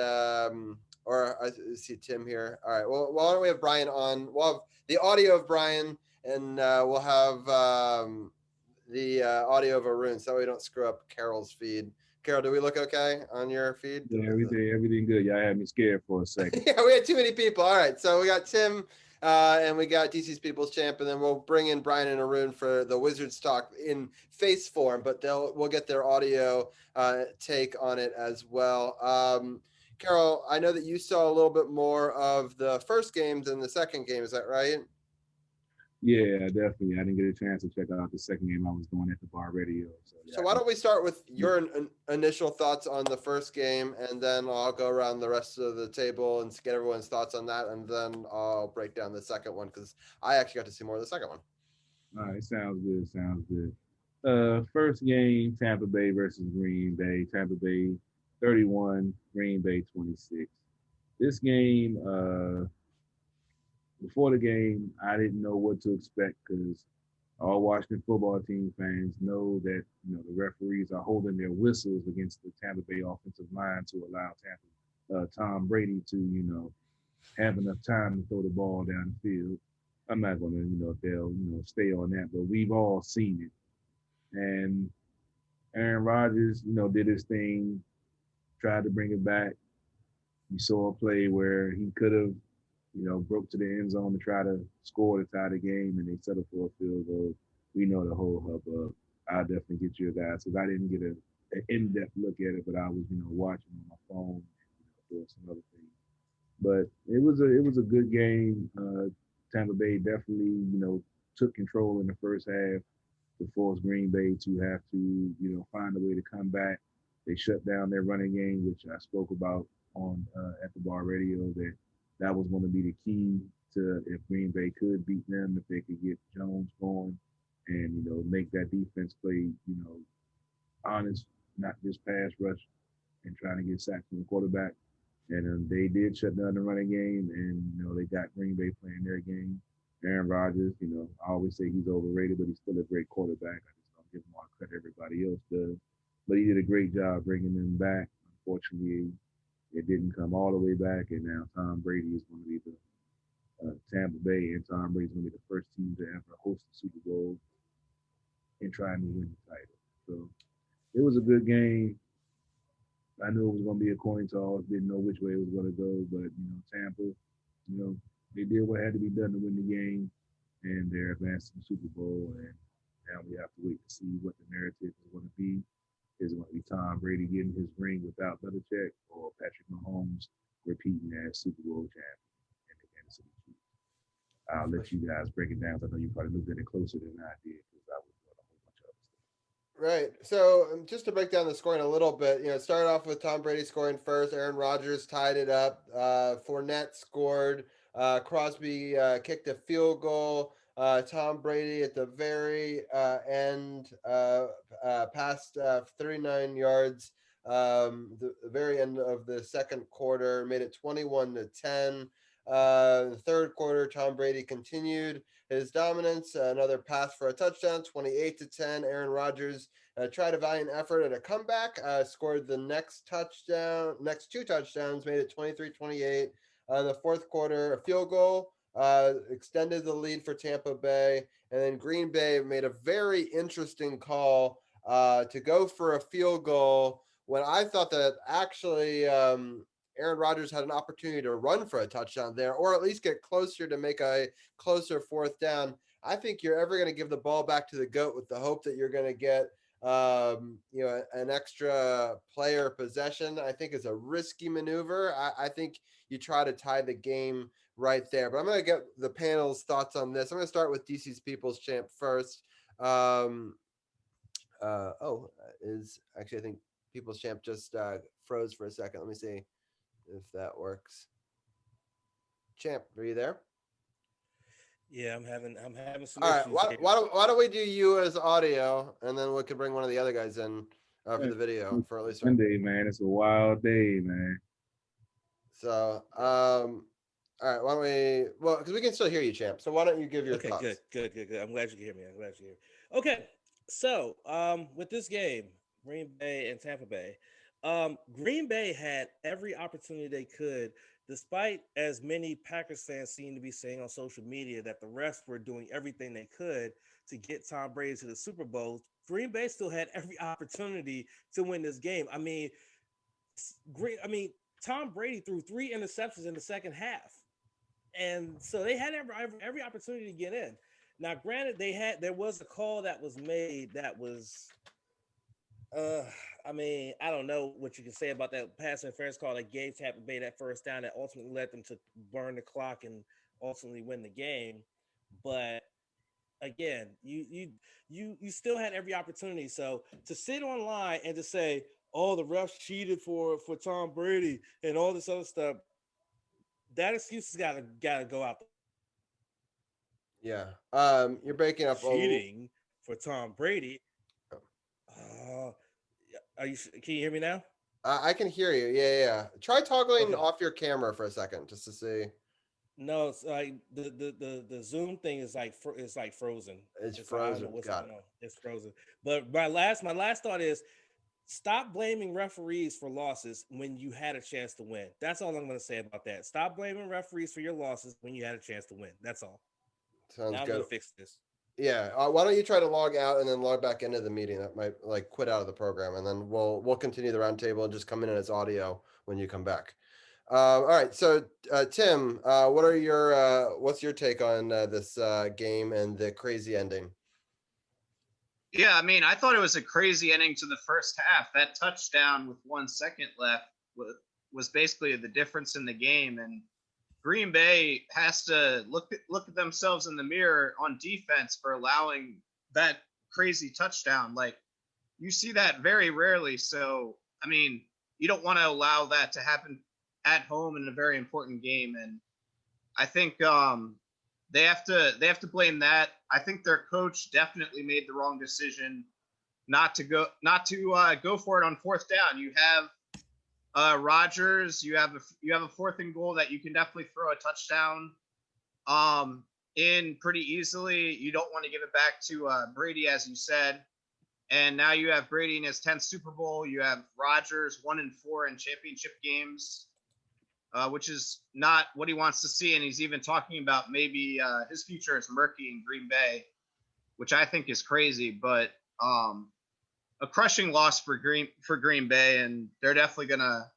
or I see Tim here. All right. Well, why don't we have Brian on? We'll have the audio of Brian and we'll have the audio of Arun so we don't screw up Carol's feed. Carol, do we look okay on your feed? Yeah, everything good. Y'all had me scared for a second. Yeah, we had too many people. All right, so we got Tim and we got DC's People's Champ, and then we'll bring in Brian and Arun for the Wizards talk in face form, but we'll get their audio take on it as well. Carol, I know that you saw a little bit more of the first game than the second game. Is that right? Yeah, definitely. I didn't get a chance to check out the second game. I was doing at the bar radio. So why don't we start with your initial thoughts on the first game, and then I'll go around the rest of the table and get everyone's thoughts on that, and then I'll break down the second one because I actually got to see more of the second one. All right, sounds good. First game, Tampa Bay versus Green Bay. Tampa Bay 31, Green Bay 26. This game, before the game, I didn't know what to expect because all Washington football team fans know that the referees are holding their whistles against the Tampa Bay offensive line to allow Tom Brady to have enough time to throw the ball down the field. I'm not going to if they'll stay on that, but we've all seen it. And Aaron Rodgers did his thing, tried to bring it back. You saw a play where he could have broke to the end zone to try to score to tie the game, and they settled for a field goal. We know the whole hubbub. I'll definitely get you guys because I didn't get an in-depth look at it, but I was watching on my phone and doing some other things. But it was a good game. Tampa Bay definitely took control in the first half to force Green Bay to have to find a way to come back. They shut down their running game, which I spoke about on at the bar radio that was going to be the key to if Green Bay could beat them, if they could get Jones going and, make that defense play, honest, not just pass rush and trying to get sacks from the quarterback. And they did shut down the running game and, they got Green Bay playing their game. Aaron Rodgers, I always say he's overrated, but he's still a great quarterback. I just don't give him all the credit everybody else does. But he did a great job bringing them back. Unfortunately, it didn't come all the way back, and now Tom Brady is going to be the Tampa Bay, and Tom Brady is going to be the first team to ever host the Super Bowl and trying to win the title. So it was a good game. I knew it was going to be a coin toss. Didn't know which way it was going to go, but Tampa, they did what had to be done to win the game, and they're advanced to the Super Bowl. And now we have to wait to see what the narrative is going to be. Is it going to be Tom Brady getting his ring without Belichick, or Patrick Mahomes repeating as Super Bowl champion in the Kansas City Chiefs? I'll let you guys break it down. I know you probably looked at it closer than I did because I was doing a whole bunch of other stuff. Right. So just to break down the scoring a little bit, it started off with Tom Brady scoring first. Aaron Rodgers tied it up. Fournette scored. Crosby kicked a field goal. Tom Brady at the very end passed 39 yards. The very end of the second quarter made it 21-10. The third quarter, Tom Brady continued his dominance. Another pass for a touchdown, 28-10. Aaron Rodgers tried a valiant effort at a comeback, scored the next two touchdowns, made it 23-28. The fourth quarter, a field goal extended the lead for Tampa Bay. And then Green Bay made a very interesting call to go for a field goal when I thought that actually Aaron Rodgers had an opportunity to run for a touchdown there, or at least get closer to make a closer fourth down. I think you're ever going to give the ball back to the GOAT with the hope that you're going to get an extra player possession, I think is a risky maneuver. I think you try to tie the game right there. But I'm going to get the panel's thoughts on this. I'm going to start with DC's People's Champ first. I think People's Champ just froze for a second. Let me see if that works. Champ, are you there? Yeah, I'm having some All issues. Right, why don't we do you as audio, and then we can bring one of the other guys in for the video for at least Sunday, man. It's a wild day, man. So, all right, why don't we? Well, because we can still hear you, Champ. So why don't you give your thoughts? Good. I'm glad you can hear me. Okay, so with this game, Green Bay and Tampa Bay, Green Bay had every opportunity they could, despite as many Packers fans seem to be saying on social media that the refs were doing everything they could to get Tom Brady to the Super Bowl. Green Bay still had every opportunity to win this game. I mean, Tom Brady threw 3 interceptions in the second half, and so they had every opportunity to get in. Now, granted, there was a call that was made that was, I don't know what you can say about that pass interference call that gave Tampa Bay that first down that ultimately led them to burn the clock and ultimately win the game. But again, you still had every opportunity. So to sit online and to say, "Oh, the refs cheated for Tom Brady" and all this other stuff, that excuse has gotta go out. Yeah. You're breaking up. Cheating for Tom Brady. Can you hear me now? I can hear you. Yeah. Try toggling off your camera for a second just to see. No, it's like the Zoom thing is like frozen. It's frozen. Got it. It's frozen. But my last thought is, stop blaming referees for losses when you had a chance to win. That's all I'm going to say about that. Stop blaming referees for your losses when you had a chance to win. That's all. Sounds now good. I'm going to fix this. Yeah. Why don't you try to log out and then log back into the meeting? That might quit out of the program, and then we'll continue the roundtable and just come in as audio when you come back. All right. So Tim, what's your take on this game and the crazy ending? Yeah, I mean, I thought it was a crazy ending to the first half. That touchdown with 1 second left was basically the difference in the game. And Green Bay has to look at themselves in the mirror on defense for allowing that crazy touchdown. Like, you see that very rarely. So, I mean, you don't want to allow that to happen at home in a very important game. And I think they have to blame that. I think their coach definitely made the wrong decision not to go for it on fourth down. You have Rodgers. You have a fourth and goal that you can definitely throw a touchdown in pretty easily. You don't want to give it back to Brady, as you said. And now you have Brady in his 10th Super Bowl. You have Rodgers 1-4 in championship games, which is not what he wants to see. And he's even talking about maybe his future is murky in Green Bay, which I think is crazy. But a crushing loss for Green Bay, and they're definitely gonna,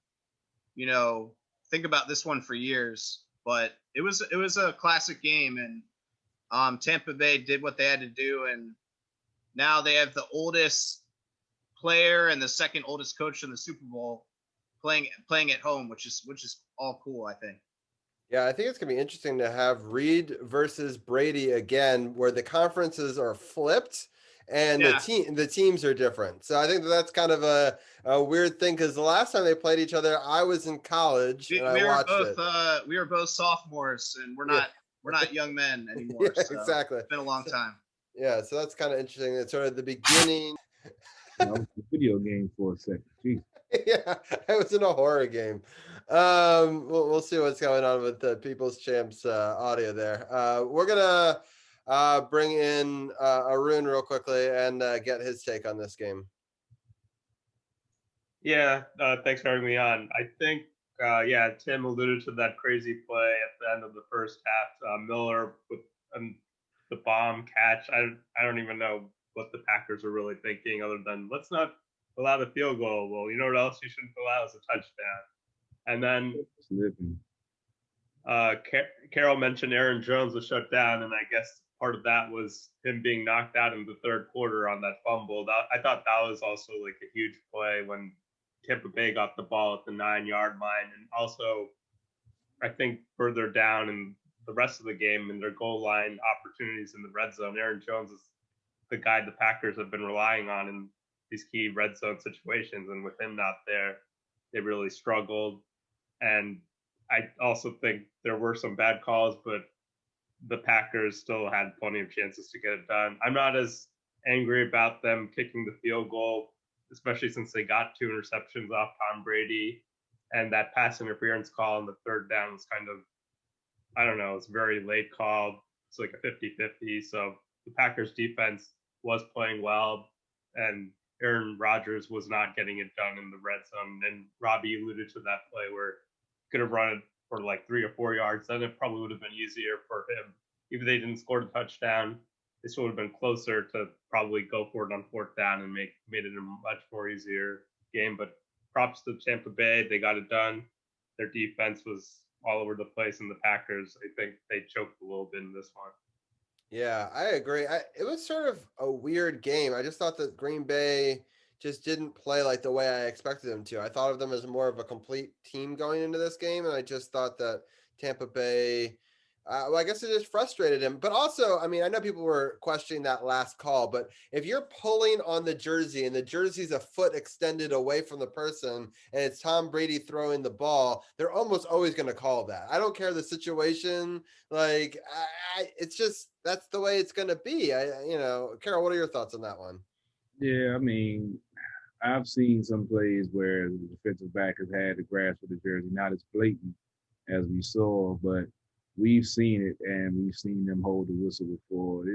think about this one for years. But it was a classic game, and Tampa Bay did what they had to do, and now they have the oldest player and the second oldest coach in the Super Bowl playing at home, which is all cool, I think. Yeah, I think it's going to be interesting to have Reed versus Brady again, where the conferences are flipped and Yeah, the teams are different. So I think that's kind of a weird thing because the last time they played each other, I was in college and I watched it. we were both sophomores, and Yeah, we're not young men yeah, anymore. So exactly. it's been a long So, time. yeah, so that's kind of interesting. It's sort of the beginning. I was a video game for a second. Jeez. Yeah, I was in a horror game. We'll see what's going on with the People's Champs audio there. We're gonna bring in Arun real quickly and get his take on this game. Yeah, thanks for having me on. I think, yeah, Tim alluded to that crazy play at the end of the first half. Miller with the bomb catch. I don't even know what the Packers were really thinking, other than let's not allow the field goal. Well, you know what else you shouldn't allow is a touchdown. And then Slipping. Carol mentioned Aaron Jones was shut down, and I guess part of that was him being knocked out in the third quarter on that fumble. I thought that was also like a huge play when Tampa Bay got the ball at the 9-yard line, and also I think further down in the rest of the game in their goal line opportunities in the red zone, Aaron Jones is the guy the Packers have been relying on in these key red zone situations, and with him not there, they really struggled. And I also think there were some bad calls, but the Packers still had plenty of chances to get it done. I'm not as angry about them kicking the field goal, especially since they got 2 interceptions off Tom Brady. And that pass interference call on the third down was kind of, I don't know, it's very late call. It's like a 50-50. So the Packers defense was playing well, and Aaron Rodgers was not getting it done in the red zone. And Robbie alluded to that play where could have run it for like 3 or 4 yards, then it probably would have been easier for him. Even if they didn't score the touchdown, this would have been closer to probably go for it on 4th down and made it a much more easier game. But props to Tampa Bay, they got it done. Their defense was all over the place, and the Packers, I think they choked a little bit in this one. Yeah, I agree. It was sort of a weird game. I just thought that Green Bay just didn't play like the way I expected them to. I thought of them as more of a complete team going into this game, and I just thought that Tampa Bay, well, I guess it just frustrated him. But also, I mean, I know people were questioning that last call, but if you're pulling on the jersey and the jersey's a foot extended away from the person and it's Tom Brady throwing the ball, they're almost always going to call that. I don't care the situation. Like, it's just that's the way it's going to be. Carol, what are your thoughts on that one? Yeah, I mean, I've seen some plays where the defensive back has had the grasp of the jersey, not as blatant as we saw, but we've seen it and we've seen them hold the whistle before.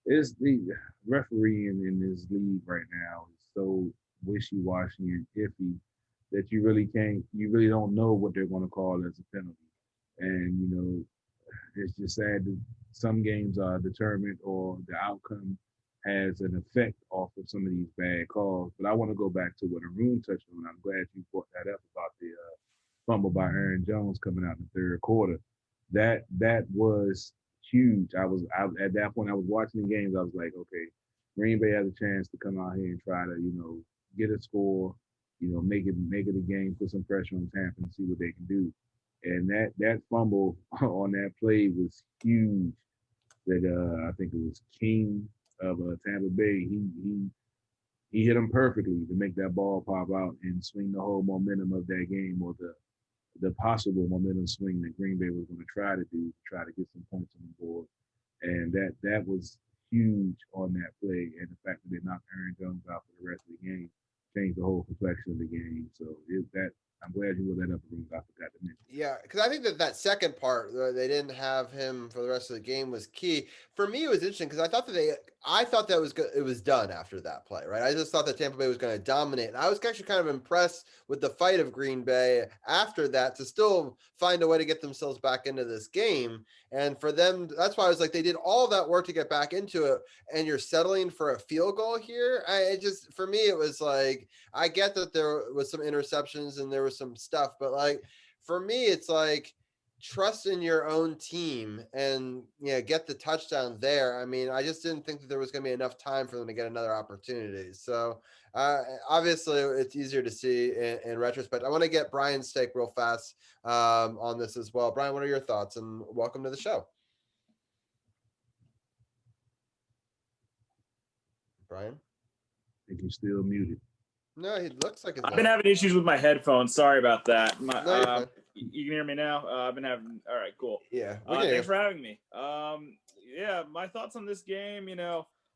It's the refereeing in this league right now is so wishy-washy and iffy that you really don't know what they're going to call as a penalty. And, it's just sad that some games are determined or the outcome has an effect off of some of these bad calls. But I want to go back to what Arun touched on. I'm glad you brought that up about the fumble by Aaron Jones coming out in the third quarter. That was huge. I at that point I was watching the games. I was like, okay, Green Bay has a chance to come out here and try to get a score, make it a game, put some pressure on Tampa and see what they can do. And that fumble on that play was huge. That I think it was King of Tampa Bay. He hit him perfectly to make that ball pop out and swing the whole momentum of that game, or the possible momentum swing that Green Bay was going to try to do to try to get some points on the board. And that was huge on that play. And the fact that they knocked Aaron Jones out for the rest of the game changed the whole complexion of the game. So I'm glad you brought that up, I forgot to mention. Yeah, because I think that second part, they didn't have him for the rest of the game, was key. For me, it was interesting because I thought that was good. It was done after that play, right? I just thought that Tampa Bay was going to dominate. And I was actually kind of impressed with the fight of Green Bay after that to still find a way to get themselves back into this game. And for them, that's why I was like, they did all that work to get back into it, and you're settling for a field goal here. For me, it was like, I get that there was some interceptions and there was some stuff, but like, for me, it's like trust in your own team and get the touchdown there. I mean, I just didn't think that there was going to be enough time for them to get another opportunity. So obviously it's easier to see in retrospect. I want to get Brian's take real fast on this as well. Brian, what are your thoughts? And welcome to the show. Brian? I think you're still muted. No, he looks like I've been having issues with my headphones. Sorry about that. No, you're fine. You can hear me now. I've been having. All right, cool. Yeah. Thanks for having me. Yeah, my thoughts on this game.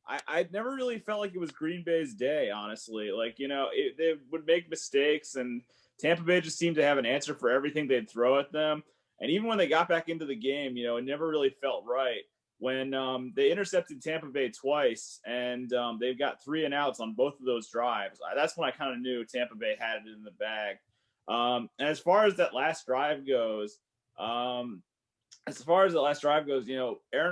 I never really felt like it was Green Bay's day. Honestly, like they would make mistakes, and Tampa Bay just seemed to have an answer for everything they'd throw at them. And even when they got back into the game, it never really felt right. When they intercepted Tampa Bay twice, and they've got 3 and outs on both of those drives, that's when I kind of knew Tampa Bay had it in the bag. And as far as that last drive goes, Aaron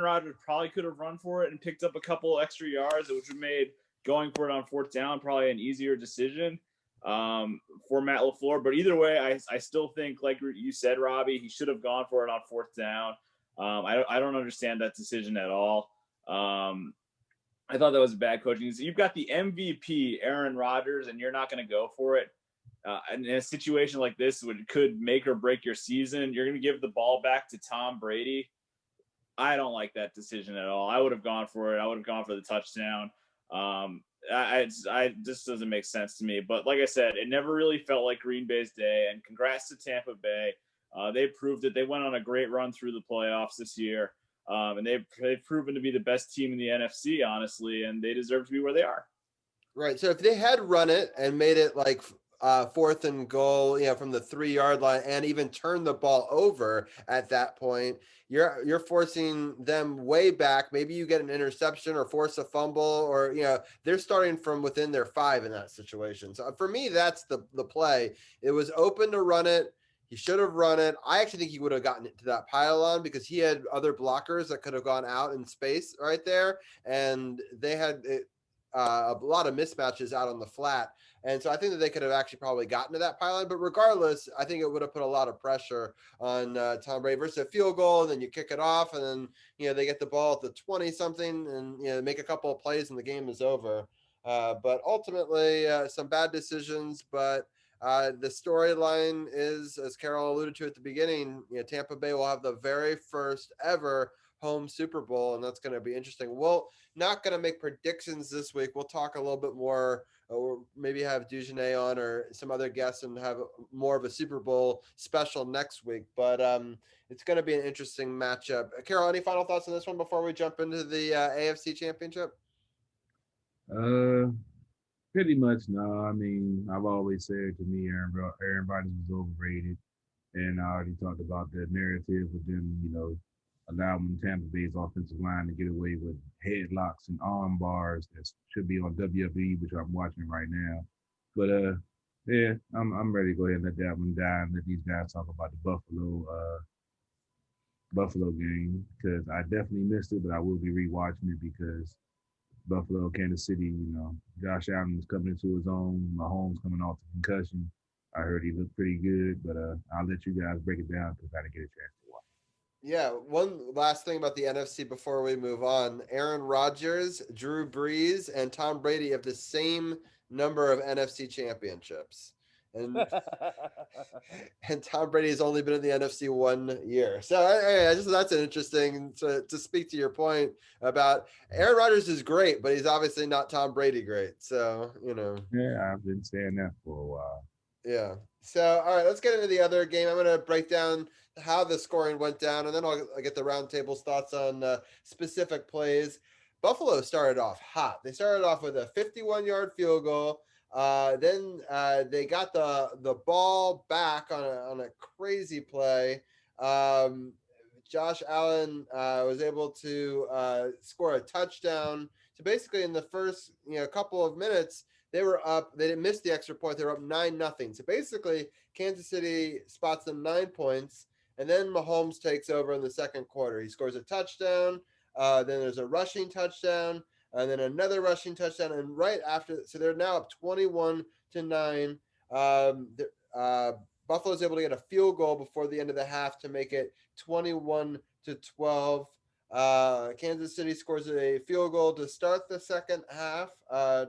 Rodgers probably could have run for it and picked up a couple extra yards, which would have made going for it on 4th down probably an easier decision for Matt LaFleur. But either way, I still think, like you said, Robbie, he should have gone for it on 4th down. I don't understand that decision at all. I thought that was bad coaching. You've got the MVP, Aaron Rodgers, and you're not going to go for it. In a situation like this, which could make or break your season, you're going to give the ball back to Tom Brady. I don't like that decision at all. I would have gone for it. I would have gone for the touchdown. It just doesn't make sense to me. But like I said, it never really felt like Green Bay's day. And congrats to Tampa Bay. They proved it. They went on a great run through the playoffs this year. And they've proven to be the best team in the NFC, honestly, and they deserve to be where they are. Right. So if they had run it and made it like 4th and goal, from the 3-yard line, and even turn the ball over at that point, you're forcing them way back. Maybe you get an interception or force a fumble, or they're starting from within their 5 in that situation. So for me, that's the play. It was open to run it. He should have run it. I actually think he would have gotten it to that pylon because he had other blockers that could have gone out in space right there, and they had a lot of mismatches out on the flat. And so I think that they could have actually probably gotten to that pylon. But regardless, I think it would have put a lot of pressure on Tom Brady versus a field goal, and then you kick it off, and then they get the ball at the 20-something, and make a couple of plays, and the game is over. But ultimately, some bad decisions, but the storyline is, as Carol alluded to at the beginning, Tampa Bay will have the very first ever home Super Bowl, and that's going to be interesting. We'll not going to make predictions this week. We'll talk a little bit more, or maybe have Dugenais on or some other guests and have more of a Super Bowl special next week. But it's going to be an interesting matchup. Carol, any final thoughts on this one before we jump into the AFC Championship? Pretty much, no. I mean, I've always said, to me, Aaron Rodgers was overrated. And I already talked about the narrative with them, allowing Tampa Bay's offensive line to get away with headlocks and arm bars that should be on WWE, which I'm watching right now. But, yeah, I'm ready to go ahead and let that one die and let these guys talk about the Buffalo game, because I definitely missed it, but I will be rewatching it because Buffalo, Kansas City, Josh Allen was coming into his own. Mahomes coming off the concussion. I heard he looked pretty good, but I'll let you guys break it down because I didn't get a chance to watch. Yeah, one last thing about the NFC before we move on. Aaron Rodgers, Drew Brees, and Tom Brady have the same number of NFC championships. And and Tom Brady has only been in the NFC 1 year. So that's an interesting to speak to your point about Aaron Rodgers is great, but he's obviously not Tom Brady great. So, Yeah, I've been saying that for a while. Yeah. So, all right, let's get into the other game. I'm going to break down how the scoring went down, and then I'll get the roundtable's thoughts on specific plays. Buffalo started off hot. They started off with a 51-yard field goal. Then they got the ball back on a crazy play. Josh Allen was able to score a touchdown. So basically, in the first couple of minutes, they were up. They didn't miss the extra point. They were up 9-0. So basically, Kansas City spots them 9 points, and then Mahomes takes over in the second quarter. He scores a touchdown. Then there's a rushing touchdown. And then another rushing touchdown, and right after, so they're now up 21-9. Buffalo's able to get a field goal before the end of the half to make it 21-12. Kansas City scores a field goal to start the second half,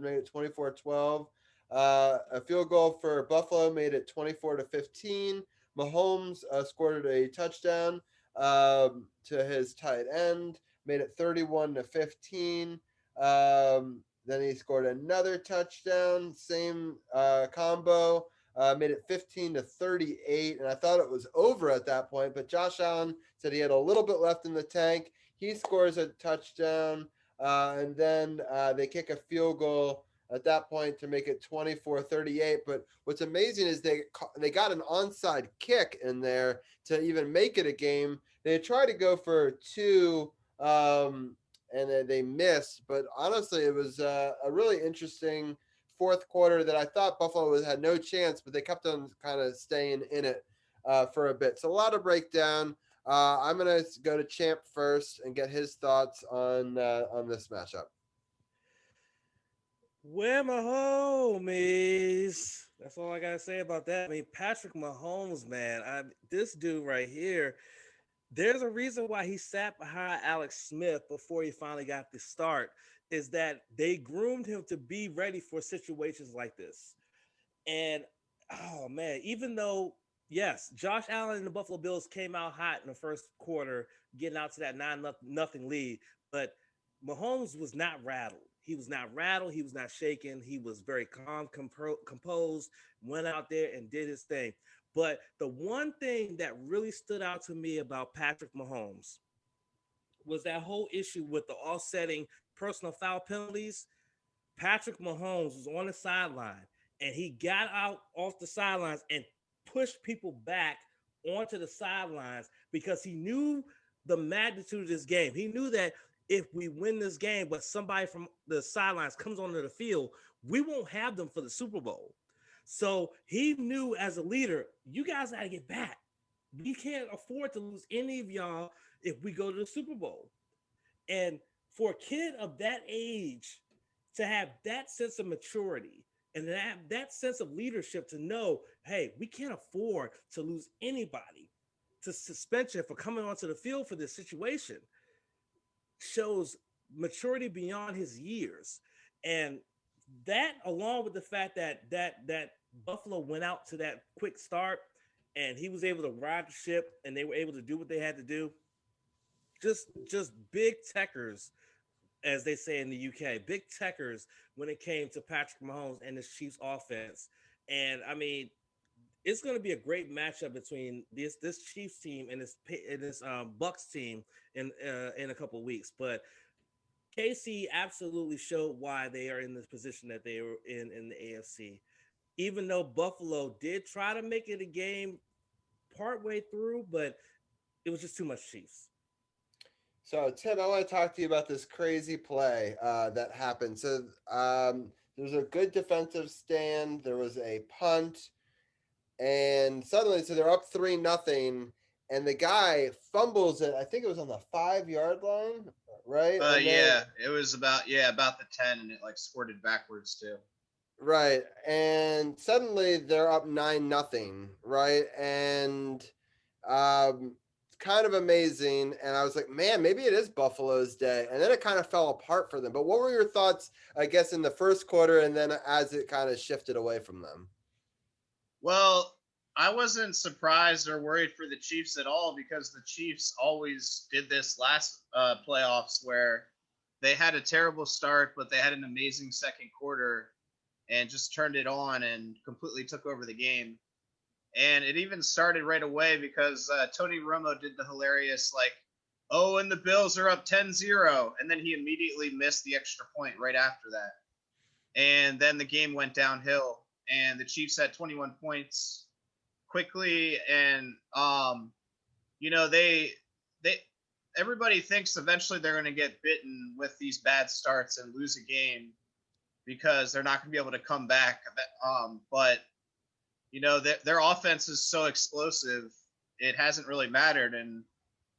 made it 24-12. A field goal for Buffalo made it 24-15. Mahomes scored a touchdown to his tight end, made it 31-15. Then he scored another touchdown, same combo, made it 15-38. And I thought it was over at that point, but Josh Allen said he had a little bit left in the tank. He scores a touchdown, and then they kick a field goal at that point to make it 24-38. But what's amazing is they got an onside kick in there to even make it a game. They tried to go for two, and they missed. But honestly, it was a really interesting fourth quarter that I thought Buffalo had no chance, but they kept on kind of staying in it for a bit. So a lot of breakdown. I'm going to go to Champ first and get his thoughts on this matchup. Where my homies? That's all I gotta say about that. I mean, Patrick Mahomes, man. This dude right here. There's a reason why he sat behind Alex Smith before he finally got the start. Is that they groomed him to be ready for situations like this. And oh man, even though yes, Josh Allen and the Buffalo Bills came out hot in the first quarter, getting out to that 9-0 lead, but Mahomes was not rattled. He was not rattled. He was not shaken. He was very calm, composed, went out there and did his thing. But the one thing that really stood out to me about Patrick Mahomes was that whole issue with the offsetting personal foul penalties. Patrick Mahomes was on the sideline and he got out off the sidelines and pushed people back onto the sidelines because he knew the magnitude of this game. He knew that if we win this game, but somebody from the sidelines comes onto the field, we won't have them for the Super Bowl. So he knew as a leader, you guys got to get back. We can't afford to lose any of y'all if we go to the Super Bowl. And for a kid of that age to have that sense of maturity and that sense of leadership to know, hey, we can't afford to lose anybody to suspension for coming onto the field for this situation, shows maturity beyond his years. And that, along with the fact that Buffalo went out to that quick start and he was able to ride the ship and they were able to do what they had to do, just big techers, as they say in the UK, big techers when it came to Patrick Mahomes and his Chiefs offense. And I mean, it's going to be a great matchup between this Chiefs team and this Bucks team in a couple of weeks. But KC absolutely showed why they are in this position that they were in the AFC. Even though Buffalo did try to make it a game partway through, but it was just too much Chiefs. So, Tim, I want to talk to you about this crazy play that happened. So, there was a good defensive stand. There was a punt. And suddenly, so they're up 3-0. And the guy fumbles it. I think it was on the 5-yard line, right? It was about the 10, and it like squirted backwards too. Right. And suddenly they're up 9-0, right? And kind of amazing. And I was like, man, maybe it is Buffalo's day. And then it kind of fell apart for them. But what were your thoughts, I guess, in the first quarter and then as it kind of shifted away from them? Well, I wasn't surprised or worried for the Chiefs at all because the Chiefs always did this last playoffs where they had a terrible start, but they had an amazing second quarter and just turned it on and completely took over the game. And it even started right away because Tony Romo did the hilarious, and the Bills are up 10-0. And then he immediately missed the extra point right after that. And then the game went downhill. And the Chiefs had 21 points quickly. And, everybody thinks eventually they're going to get bitten with these bad starts and lose a game because they're not going to be able to come back. But their offense is so explosive, it hasn't really mattered. And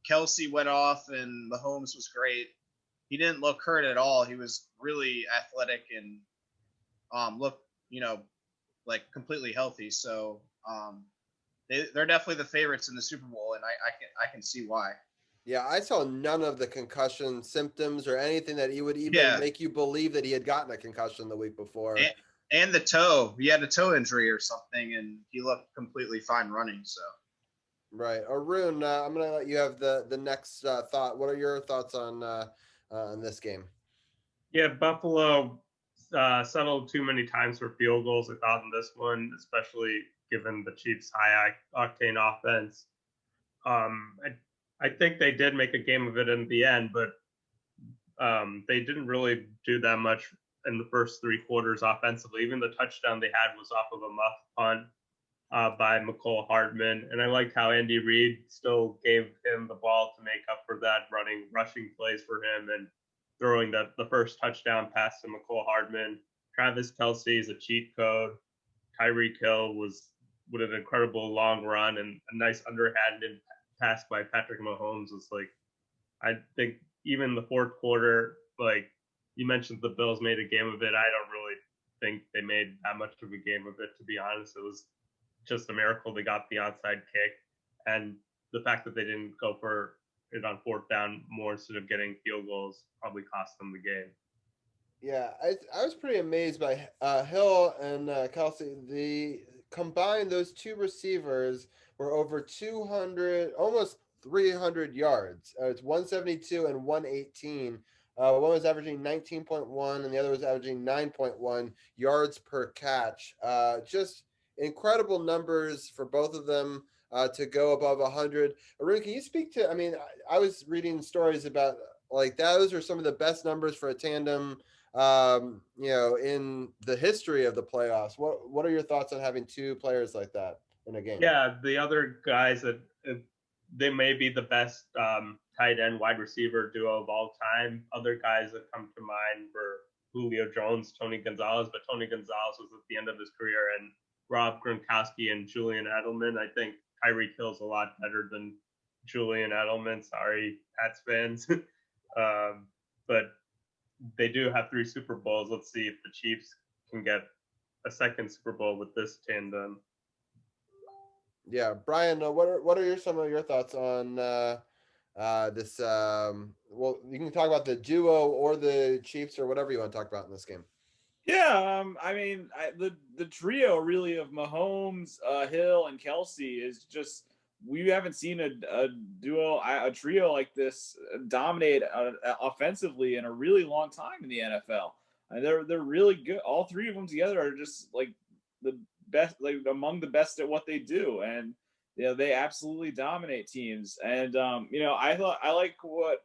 Kelsey went off, and Mahomes was great. He didn't look hurt at all. He was really athletic and looked, like completely healthy. So they're definitely the favorites in the Super Bowl, and I can see why. Yeah, I saw none of the concussion symptoms or anything that he would even Yeah. make you believe that he had gotten a concussion the week before. And the toe, he had a toe injury or something, and he looked completely fine running. So, right, Arun, I'm gonna let you have the next thought. What are your thoughts on this game? Yeah, Buffalo settled too many times for field goals, I thought, in this one, especially given the Chiefs' high octane offense. I think they did make a game of it in the end, but they didn't really do that much in the first three quarters offensively. Even the touchdown they had was off of a muff punt by McCole Hardman. And I liked how Andy Reid still gave him the ball to make up for that, running rushing plays for him and throwing the first touchdown pass to McCole Hardman. Travis Kelce is a cheat code. Tyreek Hill was with an incredible long run and a nice underhanded pass by Patrick Mahomes was like, I think even the fourth quarter, like you mentioned, the Bills made a game of it. I don't really think they made that much of a game of it, to be honest. It was just a miracle they got the onside kick. And the fact that they didn't go for it on fourth down more instead of getting field goals probably cost them the game. Yeah, I was pretty amazed by Hill and Kelce. The combined, those two receivers were over 200, almost 300 yards. It's 172 and 118. One was averaging 19.1 and the other was averaging 9.1 yards per catch. Just incredible numbers for both of them to go above 100. Arun, can you speak to, I mean, I was reading stories about like those are some of the best numbers for a tandem in the history of the playoffs. What are your thoughts on having two players like that in a game? Yeah, the other guys that they may be the best tight end wide receiver duo of all time. Other guys that come to mind were Julio Jones, Tony Gonzalez, but Tony Gonzalez was at the end of his career, and Rob Gronkowski and Julian Edelman. I think Tyreek Hill's a lot better than Julian Edelman. Sorry, Pats fans. But they do have 3 Super Bowls. Let's see if the Chiefs can get a second Super Bowl with this tandem. Yeah, Brian, what are some of your thoughts on this? Well, you can talk about the duo or the Chiefs or whatever you want to talk about in this game. Yeah, I mean, the trio really of Mahomes, Hill, and Kelce is just we haven't seen a duo, a trio like this dominate offensively in a really long time in the NFL. And they're really good. All 3 of them together are just like the best, like among the best at what they do, and they absolutely dominate teams. And I like what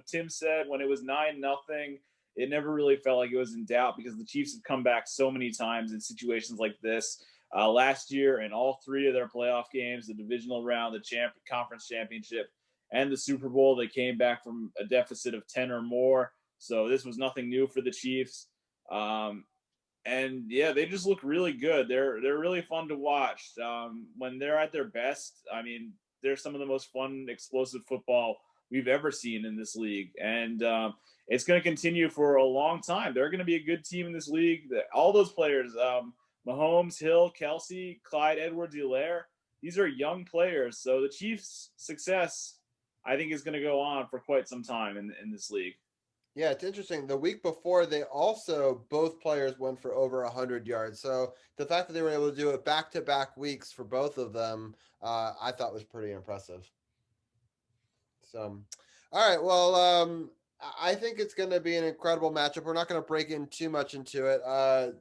Tim said when it was 9-0. It never really felt like it was in doubt because the Chiefs have come back so many times in situations like this. Last year, in all 3 of their playoff games, the divisional round, the conference championship, and the Super Bowl, they came back from a deficit of 10 or more. So this was nothing new for the Chiefs. And yeah, they just look really good. They're really fun to watch. When they're at their best, I mean, they're some of the most fun, explosive football we've ever seen in this league. And it's going to continue for a long time. They're going to be a good team in this league. All those players, Mahomes, Hill, Kelce, Clyde Edwards-Helaire, these are young players. So the Chiefs' success, I think, is going to go on for quite some time in this league. Yeah, it's interesting. The week before, they also, both players went for over 100 yards. So the fact that they were able to do it back-to-back weeks for both of them, I thought was pretty impressive. So, all right, well, I think it's going to be an incredible matchup. We're not going to break in too much into it.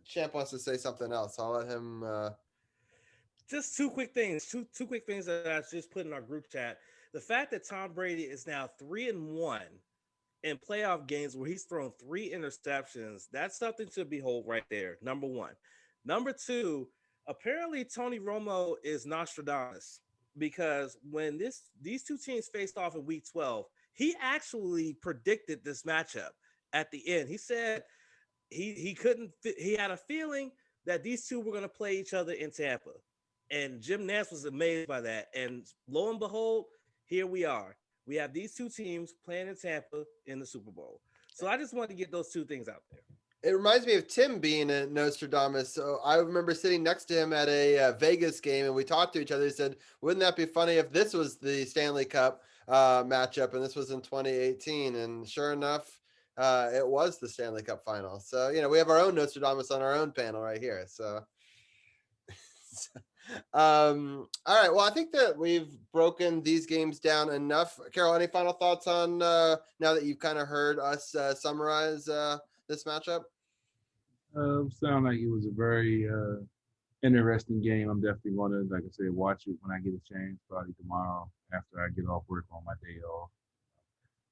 Champ wants to say something else. I'll let him. Just 2 quick things. Two quick things that I just put in our group chat. The fact that Tom Brady is now 3-1 in playoff games where he's thrown 3 interceptions, that's something to behold right there. Number 1. Number 2, apparently Tony Romo is Nostradamus, because when these 2 teams faced off in week 12, he actually predicted this matchup at the end. He said he had a feeling that these 2 were going to play each other in Tampa. And Jim Nantz was amazed by that. And lo and behold, here we are. We have these 2 teams playing in Tampa in the Super Bowl. So I just wanted to get those 2 things out there. It reminds me of Tim being a Nostradamus. So I remember sitting next to him at a Vegas game, and we talked to each other. He said, "Wouldn't that be funny if this was the Stanley Cup matchup, and this was in 2018?" And sure enough, it was the Stanley Cup final. So we have our own Nostradamus on our own panel right here. So, all right. Well, I think that we've broken these games down enough. Carol, any final thoughts on now that you've kind of heard us summarize this matchup? Sound like it was a very interesting game. I'm definitely going to, like I said, watch it when I get a chance, probably tomorrow after I get off work on my day off.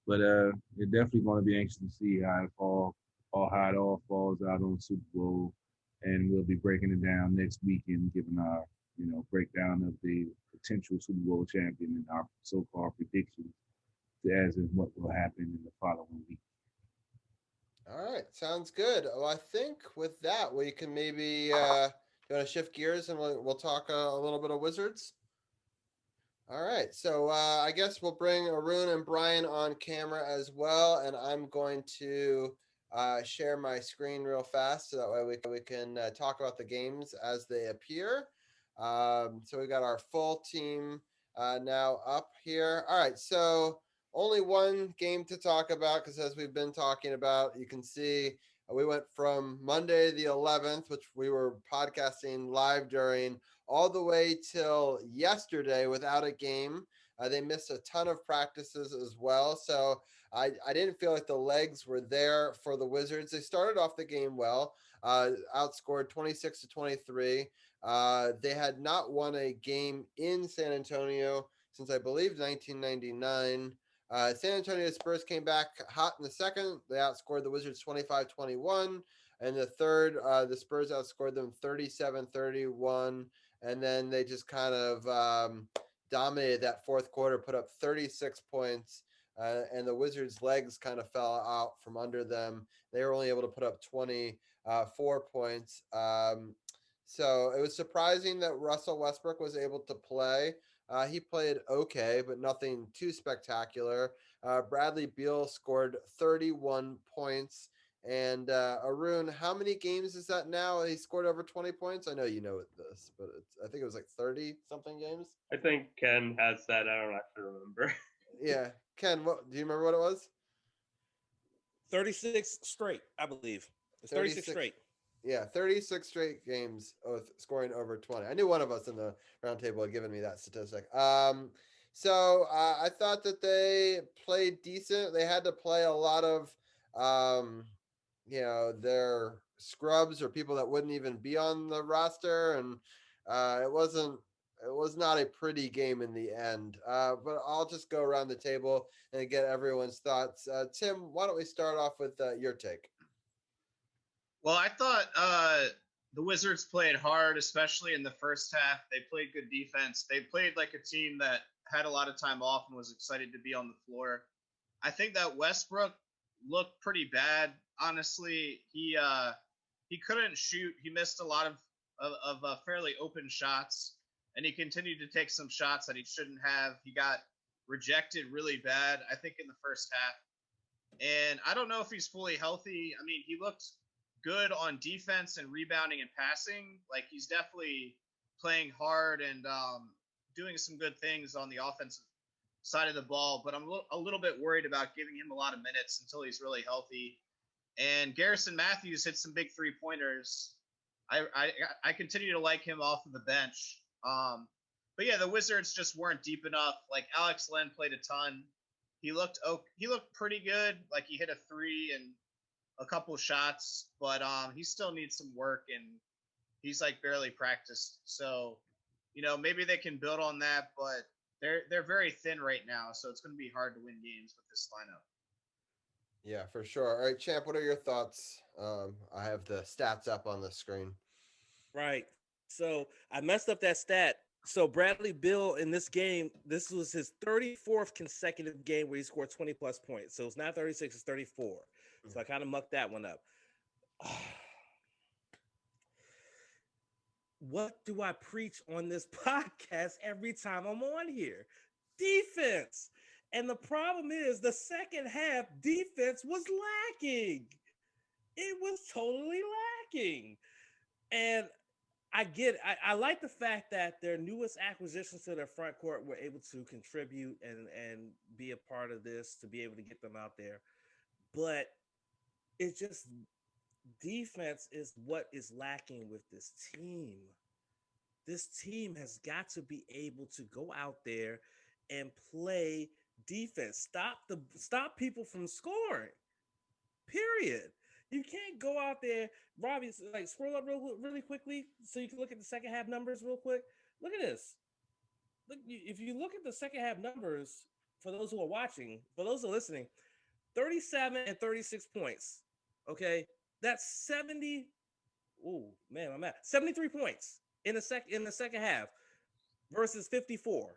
But it's definitely going to be anxious to see how it all falls out on Super Bowl, and we'll be breaking it down next weekend, giving our breakdown of the potential Super Bowl champion and our so-called predictions as in what will happen in the following week. All right, sounds good. Well, I think with that we can maybe do you want to shift gears and we'll talk a little bit of Wizards. All right, so I guess we'll bring Arun and Brian on camera as well, and I'm going to share my screen real fast so that way we can talk about the games as they appear. So we got our full team now up here. All right, so only one game to talk about because as we've been talking about, you can see we went from Monday the 11th, which we were podcasting live during, all the way till yesterday without a game. They missed a ton of practices as well. So I didn't feel like the legs were there for the Wizards. They started off the game well, outscored 26-23. They had not won a game in San Antonio since I believe 1999. San Antonio Spurs came back hot in the second. They outscored the Wizards 25-21. And the third, the Spurs outscored them 37-31. And then they just kind of dominated that fourth quarter, put up 36 points. And the Wizards' legs kind of fell out from under them. They were only able to put up 24 points. So it was surprising that Russell Westbrook was able to play. He played okay, but nothing too spectacular. Bradley Beal scored 31 points. And Arun, how many games is that now? He scored over 20 points. I know you know this, but I think it was like 30 something games. I think Ken has that. I don't actually remember. Yeah, Ken, do you remember what it was? 36 straight, I believe. It's 36 straight. Yeah, 36 straight games of scoring over 20. I knew one of us in the round table had given me that statistic. So I thought that they played decent. They had to play a lot of, their scrubs or people that wouldn't even be on the roster, and it was not a pretty game in the end. But I'll just go around the table and get everyone's thoughts. Tim, why don't we start off with your take? Well, I thought the Wizards played hard, especially in the first half. They played good defense. They played like a team that had a lot of time off and was excited to be on the floor. I think that Westbrook looked pretty bad. Honestly, he couldn't shoot. He missed a lot of fairly open shots, and he continued to take some shots that he shouldn't have. He got rejected really bad, I think, in the first half. And I don't know if he's fully healthy. I mean, he looked good on defense and rebounding and passing. Like, he's definitely playing hard and doing some good things on the offensive side of the ball, but I'm a little bit worried about giving him a lot of minutes until he's really healthy. And Garrison Matthews hit some big 3-pointers. I continue to like him off of the bench. But yeah, the Wizards just weren't deep enough. Like, Alex Len played a ton. He looked pretty good. Like, he hit a 3 and a couple shots, but he still needs some work, and he's like barely practiced. So, maybe they can build on that, but they're very thin right now, so it's going to be hard to win games with this lineup. Yeah, for sure. All right, Champ, what are your thoughts? I have the stats up on the screen. Right. So I messed up that stat. So Bradley Beal in this game, this was his 34th consecutive game where he scored 20 plus points. So it's not 36, it's 34. So I kind of mucked that one up. What do I preach on this podcast every time I'm on here? Defense. And the problem is the second half defense was lacking. it was totally lacking. And I get it. I like the fact that their newest acquisitions to their front court were able to contribute and be a part of this to be able to get them out there. But it's just defense is what is lacking with this team. This team has got to be able to go out there and play defense. Stop people from scoring. Period. You can't go out there, Robbie. Like scroll up really quickly so you can look at the second half numbers real quick. Look at this. Look, if you look at the second half numbers for those who are watching, for those who are listening, 37 and 36 points. Okay, that's 70. Oh man, I'm at 73 points in the second half versus 54.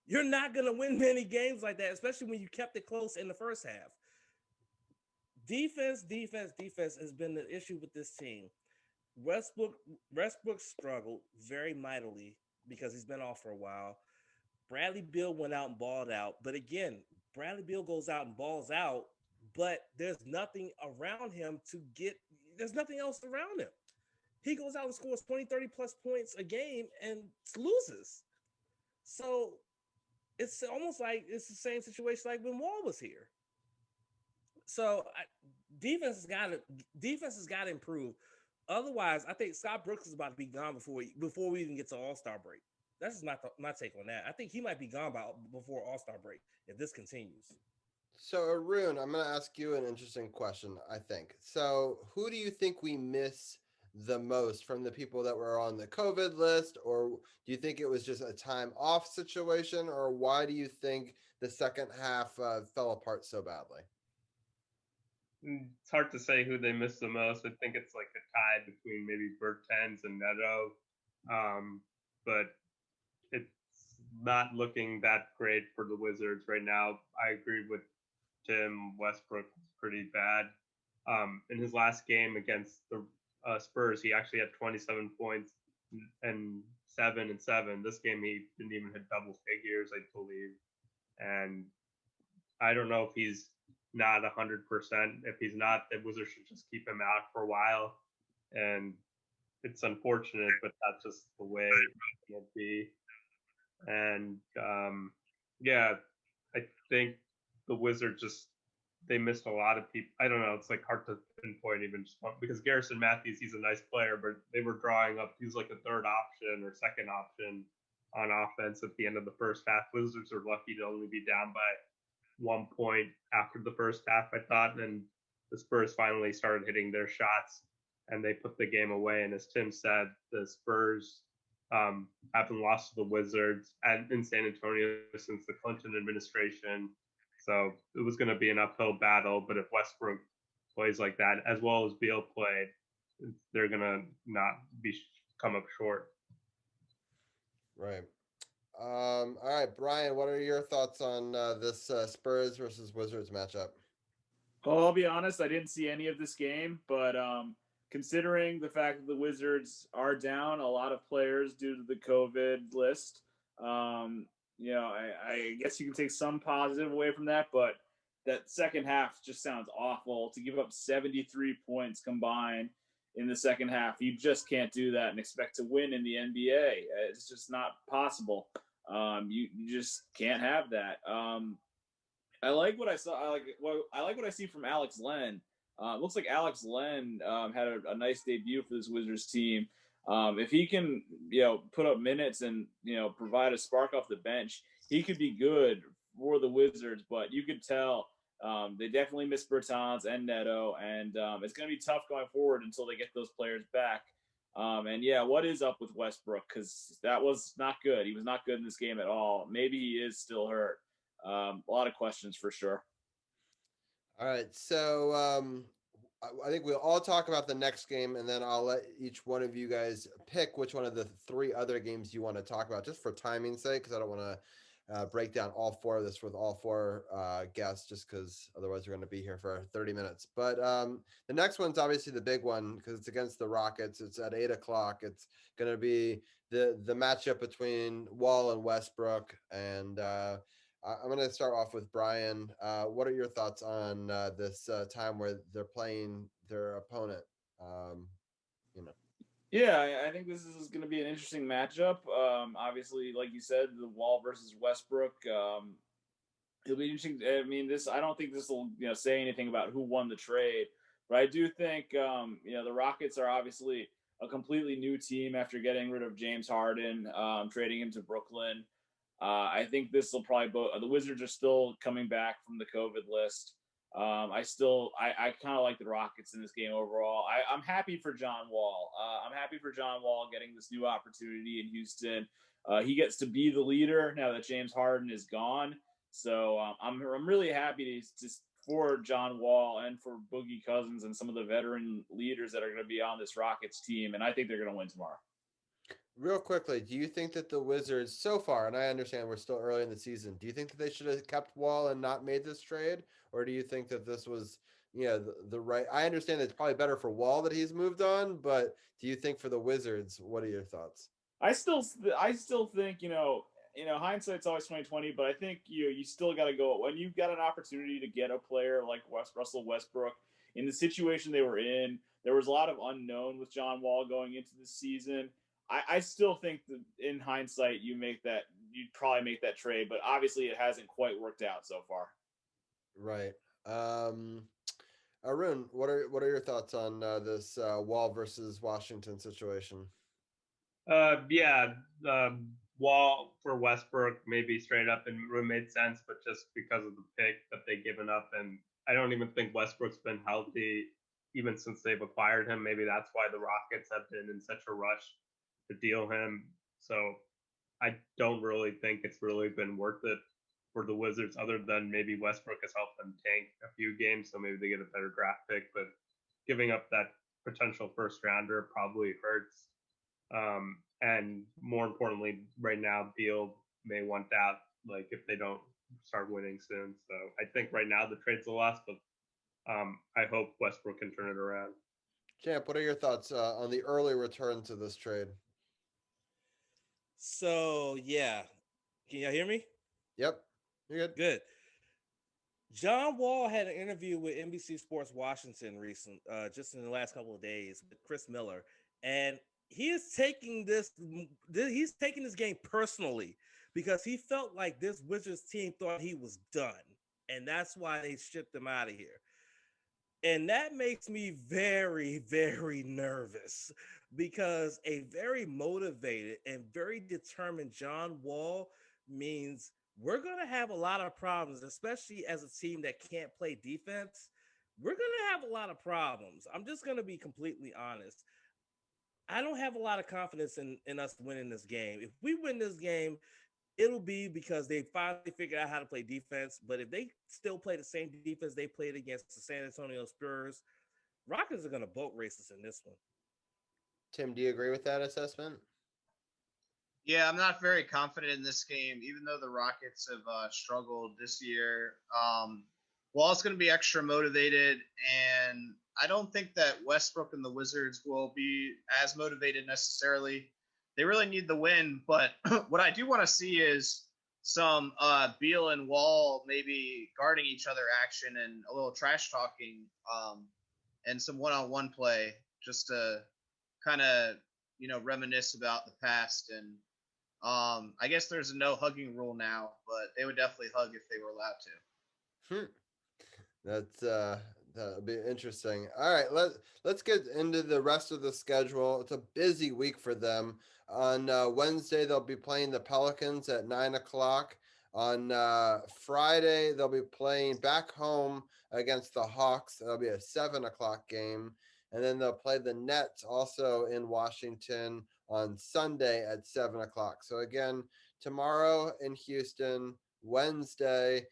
You're not gonna win many games like that, especially when you kept it close in the first half. Defense has been the issue with this team. Westbrook struggled very mightily because he's been off for a while. Bradley Beal went out and balled out. But again, Bradley Beal goes out and balls out, but there's nothing around him there's nothing else around him. He goes out and scores 20, 30 plus points a game and loses. So it's almost like it's the same situation like when Wall was here. So defense has got to improve. Otherwise, I think Scott Brooks is about to be gone before we even get to All-Star break. That's just my take on that. I think he might be gone before All-Star break if this continues. So Arun, I'm going to ask you an interesting question, I think. So who do you think we miss the most from the people that were on the COVID list? Or do you think it was just a time off situation? Or why do you think the second half fell apart so badly? It's hard to say who they missed the most. I think it's like a tie between maybe Bertans and Neto. But it's not looking that great for the Wizards right now. I agree with Tim. Westbrook is pretty bad. In his last game against the Spurs, he actually had 27 points and 7 and 7. This game, he didn't even hit double figures, I believe. And I don't know if he's not 100%. If he's not, the Wizards should just keep him out for a while. And it's unfortunate, but that's just the way it will be. And yeah, I think the Wizards they missed a lot of people. I don't know. It's like hard to pinpoint even just one, because Garrison Matthews, he's a nice player, but they were drawing up. He was like a third option or second option on offense at the end of the first half. Wizards are lucky to only be down by 1 point after the first half, I thought, and the Spurs finally started hitting their shots and they put the game away. And as Tim said, the Spurs haven't lost to the Wizards in San Antonio since the Clinton administration. So it was going to be an uphill battle. But if Westbrook plays like that, as well as Beal played, they're going to not come up short. Right. All right, Brian, what are your thoughts on this Spurs versus Wizards matchup? Well, I'll be honest, I didn't see any of this game, but considering the fact that the Wizards are down a lot of players due to the COVID list, I guess you can take some positive away from that, but that second half just sounds awful. To give up 73 points combined in the second half, you just can't do that and expect to win in the NBA. It's just not possible. You just can't have that. I like what I saw. I like what I see from Alex Len. Looks like Alex Len had a nice debut for this Wizards team. If he can, put up minutes and provide a spark off the bench, he could be good for the Wizards. But you could tell they definitely miss Bertans and Neto, and it's going to be tough going forward until they get those players back. And yeah, what is up with Westbrook? Because that was not good. He was not good in this game at all. Maybe he is still hurt. A lot of questions for sure. All right, so I think we'll all talk about the next game, and then I'll let each one of you guys pick which one of the 3 other games you want to talk about, just for timing's sake, because I don't want to break down all 4 of this with all 4 guests, just because otherwise we're going to be here for 30 minutes. But the next one's obviously the big one because it's against the Rockets. It's at 8 o'clock. It's going to be the matchup between Wall and Westbrook, and I'm going to start off with Brian. What are your thoughts on this time where they're playing their opponent? You know. Yeah, I think this is going to be an interesting matchup. Obviously, like you said, the Wall versus Westbrook. It'll be interesting. I mean, I don't think this will say anything about who won the trade, but I do think the Rockets are obviously a completely new team after getting rid of James Harden, trading him to Brooklyn. I think this will probably the Wizards are still coming back from the COVID list. I kind of like the Rockets in this game overall. I'm happy for John Wall. I'm happy for John Wall getting this new opportunity in Houston. He gets to be the leader now that James Harden is gone. So I'm really happy for John Wall and for Boogie Cousins and some of the veteran leaders that are going to be on this Rockets team, and I think they're going to win tomorrow. Real quickly, do you think that the Wizards so far, and I understand we're still early in the season, do you think that they should have kept Wall and not made this trade? Or do you think that this was, the right, I understand that it's probably better for Wall that he's moved on, but do you think for the Wizards, what are your thoughts? I still think, hindsight's always 20/20, but I think you still got to go when you've got an opportunity to get a player like Russell Westbrook in the situation they were in. There was a lot of unknown with John Wall going into the season. I still think that in hindsight, you'd probably make that trade, but obviously it hasn't quite worked out so far. Right. Arun, what are your thoughts on this Wall versus Washington situation? Wall for Westbrook maybe straight up and made sense, but just because of the pick that they've given up, and I don't even think Westbrook's been healthy even since they've acquired him. Maybe that's why the Rockets have been in such a rush to deal him. So I don't really think it's really been worth it for the Wizards, other than maybe Westbrook has helped them tank a few games, so maybe they get a better draft pick. But giving up that potential first rounder probably hurts. And more importantly, right now, Beal may want out, like if they don't start winning soon. So I think right now the trade's a loss, but I hope Westbrook can turn it around. Champ, what are your thoughts on the early return to this trade? So, yeah. Can y'all hear me? Yep. You're good. Good. John Wall had an interview with NBC Sports Washington just in the last couple of days with Chris Miller, and he is taking this game personally because he felt like this Wizards team thought he was done, and that's why they shipped him out of here. And that makes me very, very nervous because a very motivated and very determined John Wall means we're going to have a lot of problems, especially as a team that can't play defense. We're going to have a lot of problems. I'm just going to be completely honest. I don't have a lot of confidence in us winning this game. If we win this game, it'll be because they finally figured out how to play defense. But if they still play the same defense they played against the San Antonio Spurs, Rockets are going to boat race us in this one. Tim, do you agree with that assessment? Yeah, I'm not very confident in this game, even though the Rockets have struggled this year. Wall's going to be extra motivated, and I don't think that Westbrook and the Wizards will be as motivated necessarily. They really need the win, but what I do want to see is some Beal and Wall maybe guarding each other action and a little trash talking and some one-on-one play just to kind of, reminisce about the past. And I guess there's a no hugging rule now, but they would definitely hug if they were allowed to. That'll be interesting. All right, let's get into the rest of the schedule. It's a busy week for them. On Wednesday, they'll be playing the Pelicans at 9:00. On Friday, they'll be playing back home against the Hawks. That'll be a 7:00 game. And then they'll play the Nets also in Washington on Sunday at 7:00. So again, tomorrow in Houston, Wednesday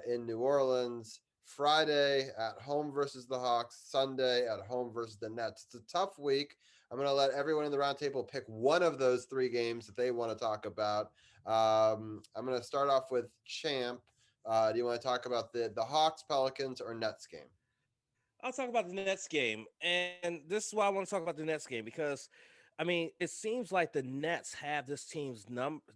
in New Orleans, Friday at home versus the Hawks, Sunday at home versus the Nets. It's a tough week. I'm going to let everyone in the roundtable pick one of those three games that they want to talk about. I'm going to start off with Champ. Do you want to talk about the Hawks, Pelicans, or Nets game? I'll talk about the Nets game. And this is why I want to talk about the Nets game, because I mean, it seems like the Nets have this team's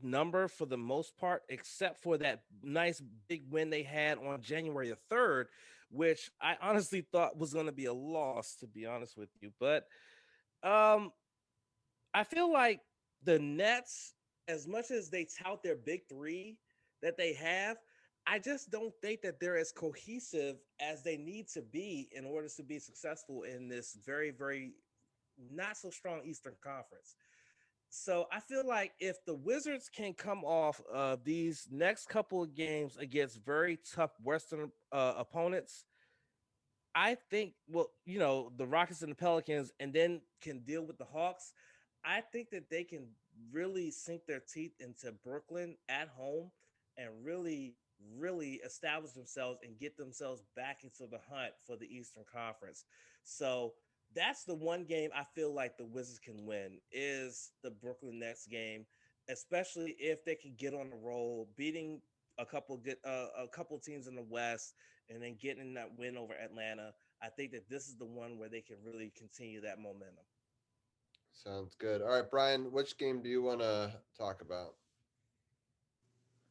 number for the most part, except for that nice big win they had on January the 3rd, which I honestly thought was going to be a loss, to be honest with you. But um, I feel like the Nets, as much as they tout their big three that they have, I just don't think that they're as cohesive as they need to be in order to be successful in this very, very not so strong Eastern Conference. So I feel like if the Wizards can come off of these next couple of games against very tough Western opponents, I think, well, the Rockets and the Pelicans, and then can deal with the Hawks, I think that they can really sink their teeth into Brooklyn at home and really, really establish themselves and get themselves back into the hunt for the Eastern Conference. So that's the one game I feel like the Wizards can win is the Brooklyn Nets game, especially if they can get on the roll, beating a couple teams in the West and then getting that win over Atlanta. I think that this is the one where they can really continue that momentum. Sounds good. All right, Brian, which game do you want to talk about?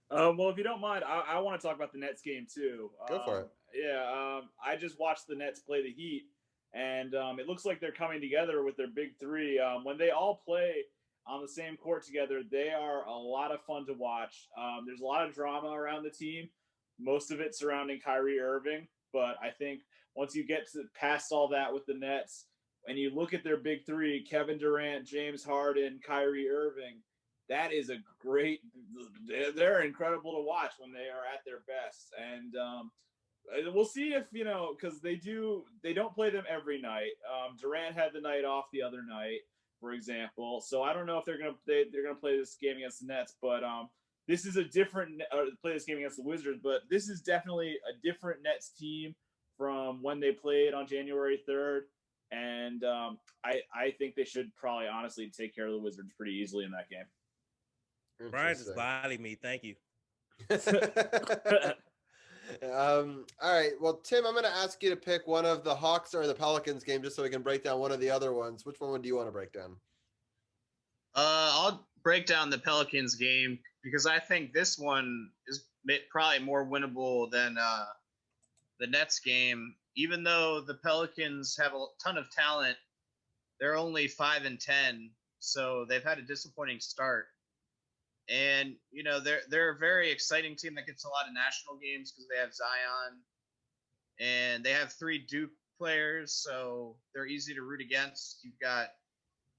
Well, if you don't mind, I want to talk about the Nets game too. Go for it. Yeah, I just watched the Nets play the Heat, and it looks like they're coming together with their big three. When they all play on the same court together, they are a lot of fun to watch. There's a lot of drama around the team, most of it surrounding Kyrie Irving. But I think once you get past all that with the Nets, and you look at their big three, Kevin Durant, James Harden, Kyrie Irving, that is a great – they're incredible to watch when they are at their best. And we'll see if, because they don't play them every night. Durant had the night off the other night, for example. So I don't know if they're going to play this game against the Nets, but this is a different play this game against the Wizards, but this is definitely a different Nets team from when they played on January 3rd. And I think they should probably honestly take care of the Wizards pretty easily in that game. Brian just bodied me. Thank you. All right. Well, Tim, I'm going to ask you to pick one of the Hawks or the Pelicans game just so we can break down one of the other ones. Which one do you want to break down? I'll break down the Pelicans game because I think this one is probably more winnable than the Nets game. Even though the Pelicans have a ton of talent, they're only 5-10, so they've had a disappointing start. And they're a very exciting team that gets a lot of national games because they have Zion, and they have 3 Duke players, so they're easy to root against. You've got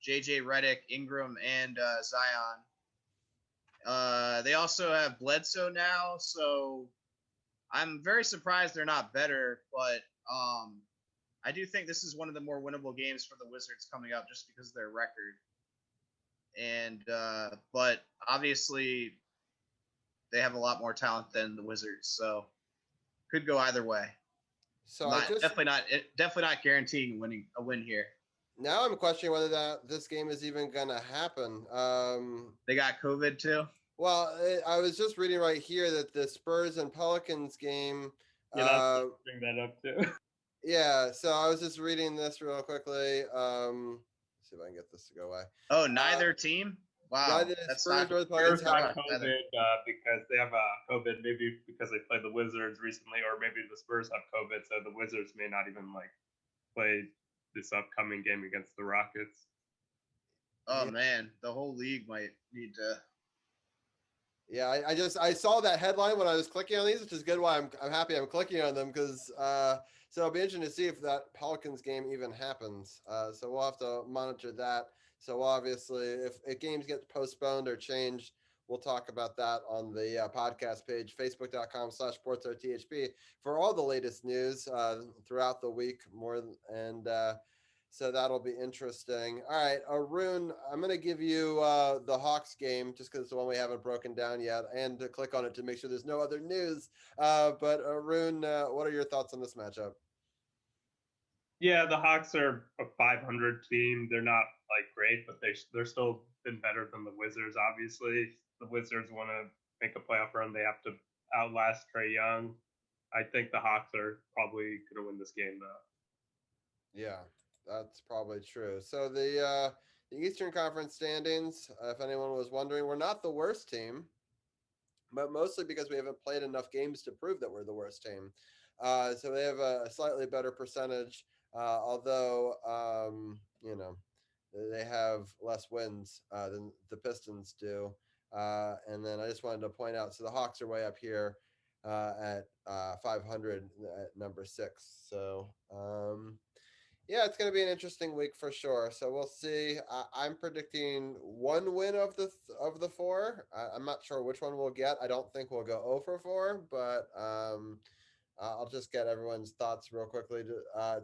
JJ Redick, Ingram, and Zion. They also have Bledsoe now, so I'm very surprised they're not better, but I do think this is one of the more winnable games for the Wizards coming up just because of their record. And but obviously they have a lot more talent than the Wizards, so could go either way. So definitely not guaranteeing a win here. Now I'm questioning whether this game is even going to happen. They got COVID too. Well, I was just reading right here that the Spurs and Pelicans game. Yeah, bring that up too. Yeah, so I was just reading this real quickly. Let's see if I can get this to go away. Oh, neither team? Wow. Neither Spurs nor the Pelicans got COVID because they have COVID, maybe because they played the Wizards recently, or maybe the Spurs have COVID, so the Wizards may not even play this upcoming game against the Rockets. Oh, man, the whole league might need to. Yeah, I saw that headline when I was clicking on these, which is good. Why I'm happy I'm clicking on them because so it'll be interesting to see if that Pelicans game even happens. So we'll have to monitor that. So obviously, if games get postponed or changed, we'll talk about that on the podcast page, facebook.com/SportsOTHP for all the latest news throughout the week. So that'll be interesting. All right, Arun, I'm going to give you the Hawks game just because it's the one we haven't broken down yet, and to click on it to make sure there's no other news. But Arun, what are your thoughts on this matchup? Yeah, the Hawks are a 500 team. They're not great, but they're still been better than the Wizards. Obviously, the Wizards want to make a playoff run. They have to outlast Trae Young. I think the Hawks are probably going to win this game, though. Yeah. That's probably true. So the The Eastern Conference standings, if anyone was wondering, we're not the worst team, but mostly because we haven't played enough games to prove that we're the worst team. So they have a slightly better percentage, although, they have less wins than the Pistons do. And then I just wanted to point out, so the Hawks are way up here at 500 at number 6. So, yeah, it's going to be an interesting week for sure. So we'll see. I'm predicting one win of the 4. I'm not sure which one we'll get. I don't think we'll go 0 for 4, but I'll just get everyone's thoughts real quickly.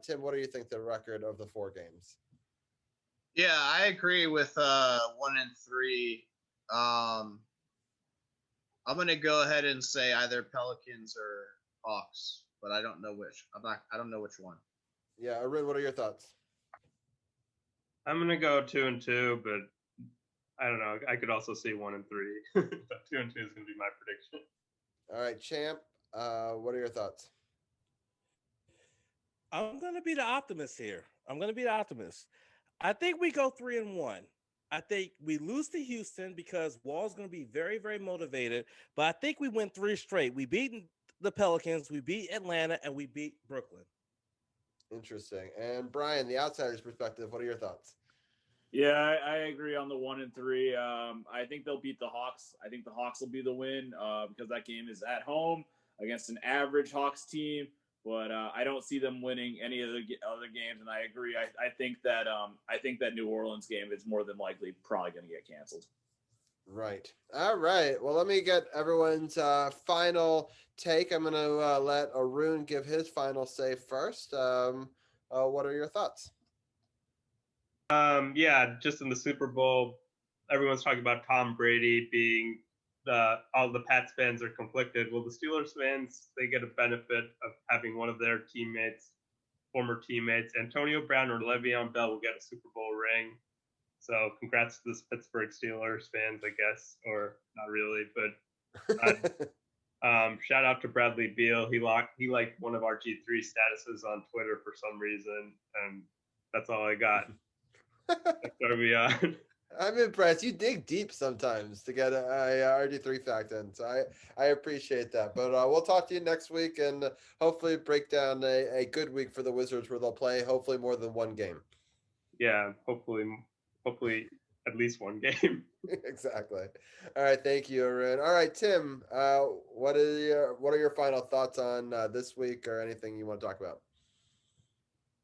Tim, what do you think the record of the 4 games? Yeah, I agree with 1 and 3. I'm gonna go ahead and say either Pelicans or Hawks, but I don't know which. I don't know which one. Yeah, Arun, what are your thoughts? I'm gonna go 2 and 2, but I don't know. I could also see 1 and 3. But 2 and 2 is gonna be my prediction. All right, Champ, what are your thoughts? I'm going to be the optimist here. I think we go 3 and 1. I think we lose to Houston because Wall's going to be very, very motivated. But I think we win 3 straight. We beat the Pelicans, we beat Atlanta, and we beat Brooklyn. Interesting. And Brian, the outsider's perspective, what are your thoughts? Yeah, I agree on the 1 and 3. I think they'll beat the Hawks. I think the Hawks will be the win because that game is at home against an average Hawks team. But I don't see them winning any of the other games, and I agree. I think that New Orleans game is more than likely probably going to get canceled. Right. All right. Well, let me get everyone's final take. I'm going to let Arun give his final say first. What are your thoughts? Yeah, just in the Super Bowl, everyone's talking about Tom Brady being all the Pats fans are conflicted. Well, the Steelers fans, they get a benefit of having one of their former teammates, Antonio Brown or Le'Veon Bell, will get a Super Bowl ring. So congrats to the Pittsburgh Steelers fans, I guess, or not really, but shout out to Bradley Beal. He liked one of our G3 statuses on Twitter for some reason, and that's all I got. That's where we are. I'm impressed. You dig deep sometimes to get a RG3 fact in, so I appreciate that. But we'll talk to you next week and hopefully break down a good week for the Wizards where they'll play hopefully more than one game. Yeah, hopefully at least one game. Exactly. All right, thank you, Arun. All right, Tim, what are your final thoughts on this week or anything you want to talk about?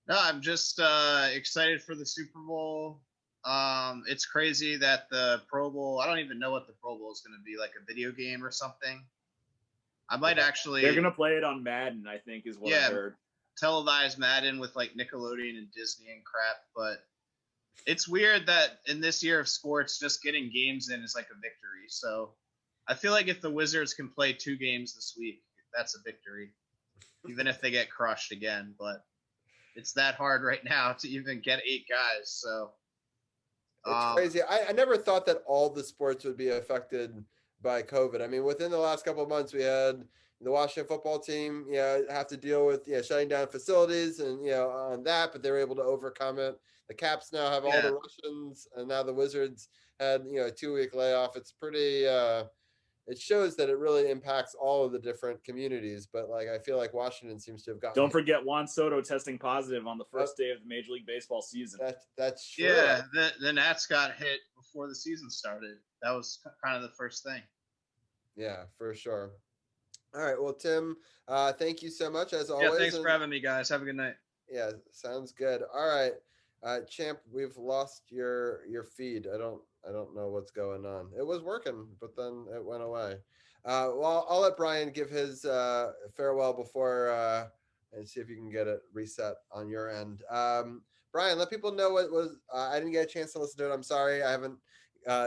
No, I'm just excited for the Super Bowl. It's crazy that the Pro Bowl, I don't even know what the Pro Bowl is going to be, like a video game or something. I might actually. They're going to play it on Madden, I think, is what I heard. Televised Madden with like Nickelodeon and Disney and crap. But it's weird that in this year of sports, just getting games in is like a victory. So I feel like if the Wizards can play 2 games this week, that's a victory, even if they get crushed again. But it's that hard right now to even get 8 guys. So. It's crazy. I never thought that all the sports would be affected by COVID. I mean, within the last couple of months, we had the Washington football team, have to deal with, shutting down facilities and, on that, but they were able to overcome it. The Caps now have all the Russians, and now the Wizards had, a 2-week layoff. It's pretty, it shows that it really impacts all of the different communities. But I feel like Washington seems to have gotten. Don't forget Juan Soto testing positive on the first day of the Major League Baseball season. That's true. Yeah, the Nats got hit before the season started. That was kind of the first thing. Yeah, for sure. All right. Well, Tim, thank you so much as always. Yeah, thanks for having me, guys. Have a good night. Yeah, sounds good. All right. Champ, we've lost your feed. I don't know what's going on. It was working, but then it went away. Well, I'll let Brian give his farewell before and see if you can get it reset on your end. Brian, let people know what was. I didn't get a chance to listen to it. I'm sorry, I haven't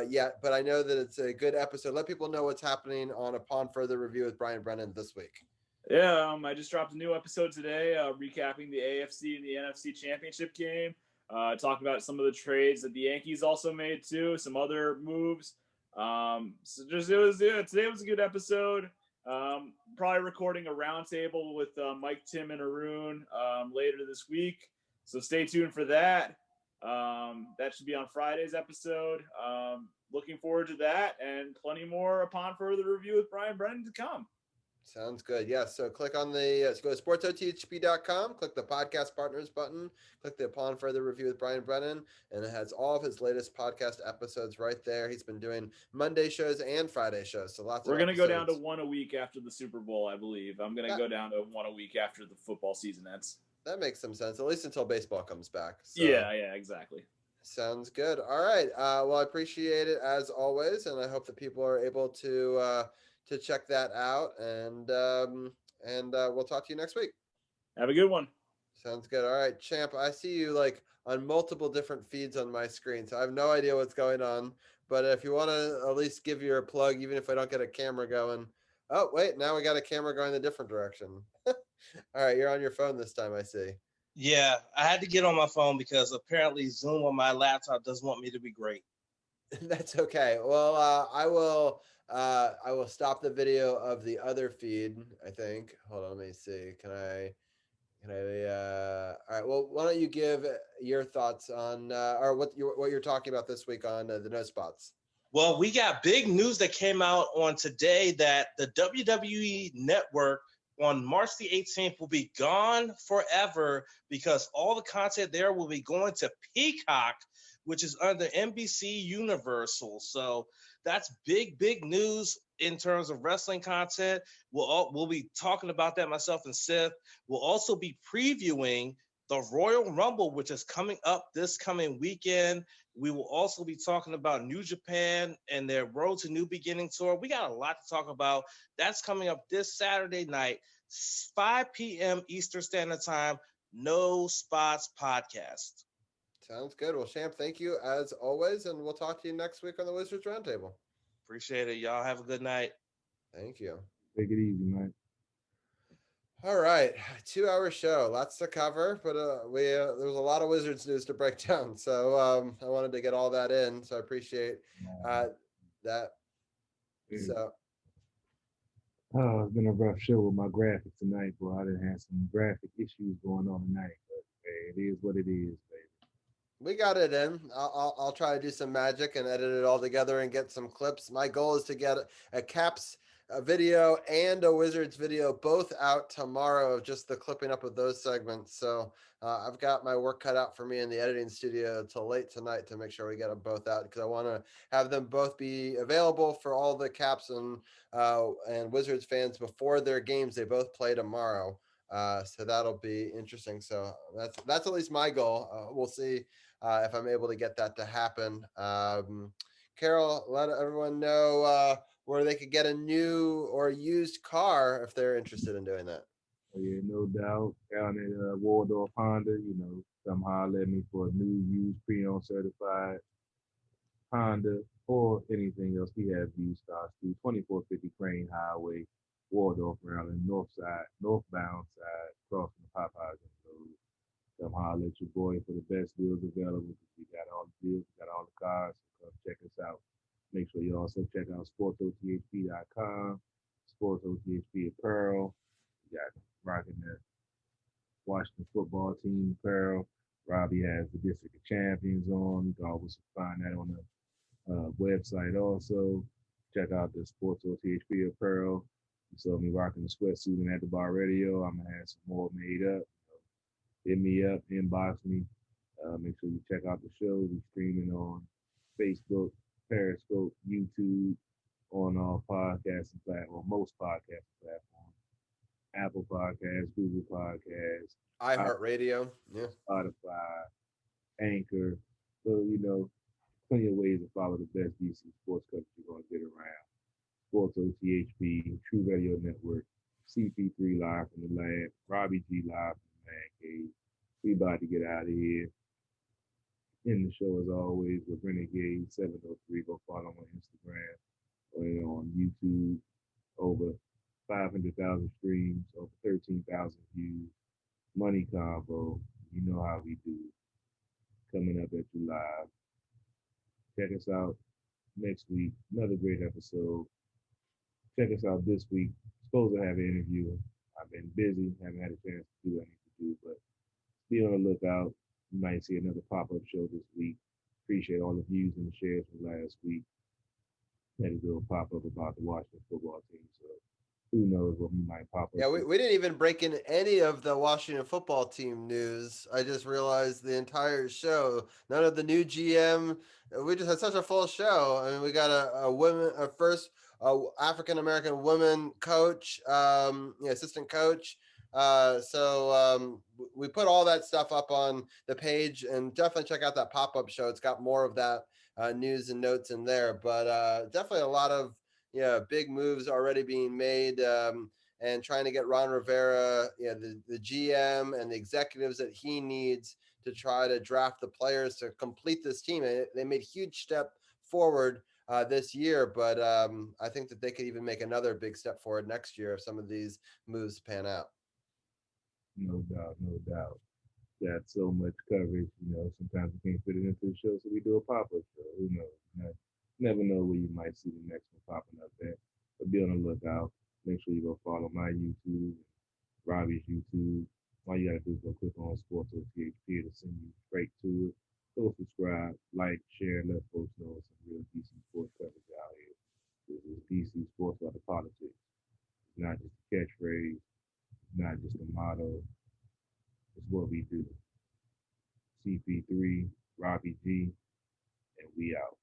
yet, but I know that it's a good episode. Let people know what's happening on Upon Further Review with Brian Brennan this week. Yeah, I just dropped a new episode today, recapping the AFC and the NFC Championship game. Talking about some of the trades that the Yankees also made too, some other moves. Today was a good episode. Probably recording a roundtable with Mike, Tim, and Arun later this week. So stay tuned for that. That should be on Friday's episode. Looking forward to that and plenty more upon further review with Brian Brennan to come. Sounds good. Yeah. So click on the go to sportsothp.com, click the podcast partners button, click the upon further review with Brian Brennan, and it has all of his latest podcast episodes right there. He's been doing Monday shows and Friday shows. So lots We're of going to go down to episodes. one a week after the Super Bowl, I believe. I'm going to go down to one a week after the football season ends. That makes some sense, at least until baseball comes back. So. Yeah, exactly. Sounds good. All right. Well, I appreciate it as always, and I hope that people are able to check that out. And we'll talk to you next week. Have a good one. Sounds good. All right, Champ. I see you like on multiple different feeds on my screen, so I have no idea what's going on. But if you want to at least give your plug, even if I don't get a camera going. Oh, wait, now we got a camera going a different direction. All right, you're on your phone this time, I see. Yeah, I had to get on my phone because apparently Zoom on my laptop doesn't want me to be great. That's okay. Well, I will stop the video of the other feed, I think. Hold on, let me see. Can I all right, well, why don't you give your thoughts on or what you're talking about this week on the No Spots? Well, we got big news that came out on today that the WWE Network on March the 18th will be gone forever because all the content there will be going to Peacock, which is under NBC Universal. So that's big news in terms of wrestling content. We'll be talking about that, myself and Seth. We'll also be previewing the Royal Rumble, which is coming up this coming weekend. We will also be talking about New Japan and their Road to New Beginning tour. We got a lot to talk about. That's coming up this Saturday night, 5 p.m. Eastern Standard Time, No Spots Podcast. Sounds good. Well, Champ, thank you as always, and we'll talk to you next week on the Wizards Roundtable. Appreciate it. Y'all have a good night. Thank you. Take it easy, man. All right, 2-hour show, lots to cover, but there was a lot of Wizards news to break down, so I wanted to get all that in. So I appreciate that. So, it's been a rough show with my graphics tonight, boy. I done had some graphic issues going on tonight, but hey, it is what it is, baby. we got it in. I'll try to do some magic and edit it all together and get some clips. My goal is to get a Caps video and a Wizards video both out tomorrow of just the clipping up of those segments. So I've got my work cut out for me in the editing studio till late tonight to make sure we get them both out because I want to have them both be available for all the Caps and Wizards fans before their games. They both play tomorrow. So that'll be interesting. So that's at least my goal. We'll see if I'm able to get that to happen. Carol, let everyone know where they could get a new or used car if they're interested in doing that. Oh, yeah, no doubt. Down at Waldorf Honda, somehow led me for a new, used, pre-owned certified Honda or anything else. We have used cars too. 2450 Crane Highway, Waldorf, Maryland, northbound side, crossing the Popeyes Road. Somehow let your boy for the best deals available. We got all the deals, we got all the cars. So come check us out. Make sure you also check out SportsOTHP.com, SportsOTHP apparel. You got rocking the Washington football team apparel. Robbie has the District of Champions on. You can always find that on the website also. Check out the SportsOTHP apparel. You saw me rocking the sweatsuit and at the bar radio. I'm going to have some more made up. Hit me up, inbox me. Make sure you check out the show. We're streaming on Facebook, Periscope, YouTube, on all podcasting platforms, most podcasting platforms, Apple Podcasts, Google Podcasts, iHeartRadio, Spotify, Anchor. So, plenty of ways to follow the best DC sports coverage you're going to get around. SportsOTHP, True Radio Network, CP3 live from the lab, Robbie G live from the Man Cave. We about to get out of here. In the show, as always, with Renegade 703. Go follow on Instagram or on YouTube. Over 500,000 streams, over 13,000 views. Money Convo. You know how we do. Coming up at you live. Check us out next week. Another great episode. Check us out this week. Supposed to have an interview. I've been busy. Haven't had a chance to do what I need to do, but be on the lookout. You might see another pop-up show this week. Appreciate all the views and the shares from last week. Had a little pop-up about the Washington football team, so who knows what we might pop up. Yeah, we didn't even break in any of the Washington football team news. I just realized the entire show, none of the new GM. We just had such a full show. I mean, we got a first African American woman coach, assistant coach. We put all that stuff up on the page, and definitely check out that pop-up show. It's got more of that news and notes in there, but definitely a lot of big moves already being made, and trying to get Ron Rivera, the GM and the executives that he needs to try to draft the players to complete this team. And they made a huge step forward this year, but I think that they could even make another big step forward next year if some of these moves pan out. No doubt, no doubt. Got so much coverage, sometimes we can't fit it into the show, so we do a pop-up show. Who knows? Never know where you might see the next one popping up at. But be on the lookout. Make sure you go follow my YouTube, Robbie's YouTube. All you gotta do is go click on SportsOTHP to send you straight to it. Go subscribe, like, share, and let folks know some real DC sports coverage out here. This is DC Sports about the politics. It's not just a catchphrase. It's not just a motto. It's what we do. CP3, Robbie G, and we out.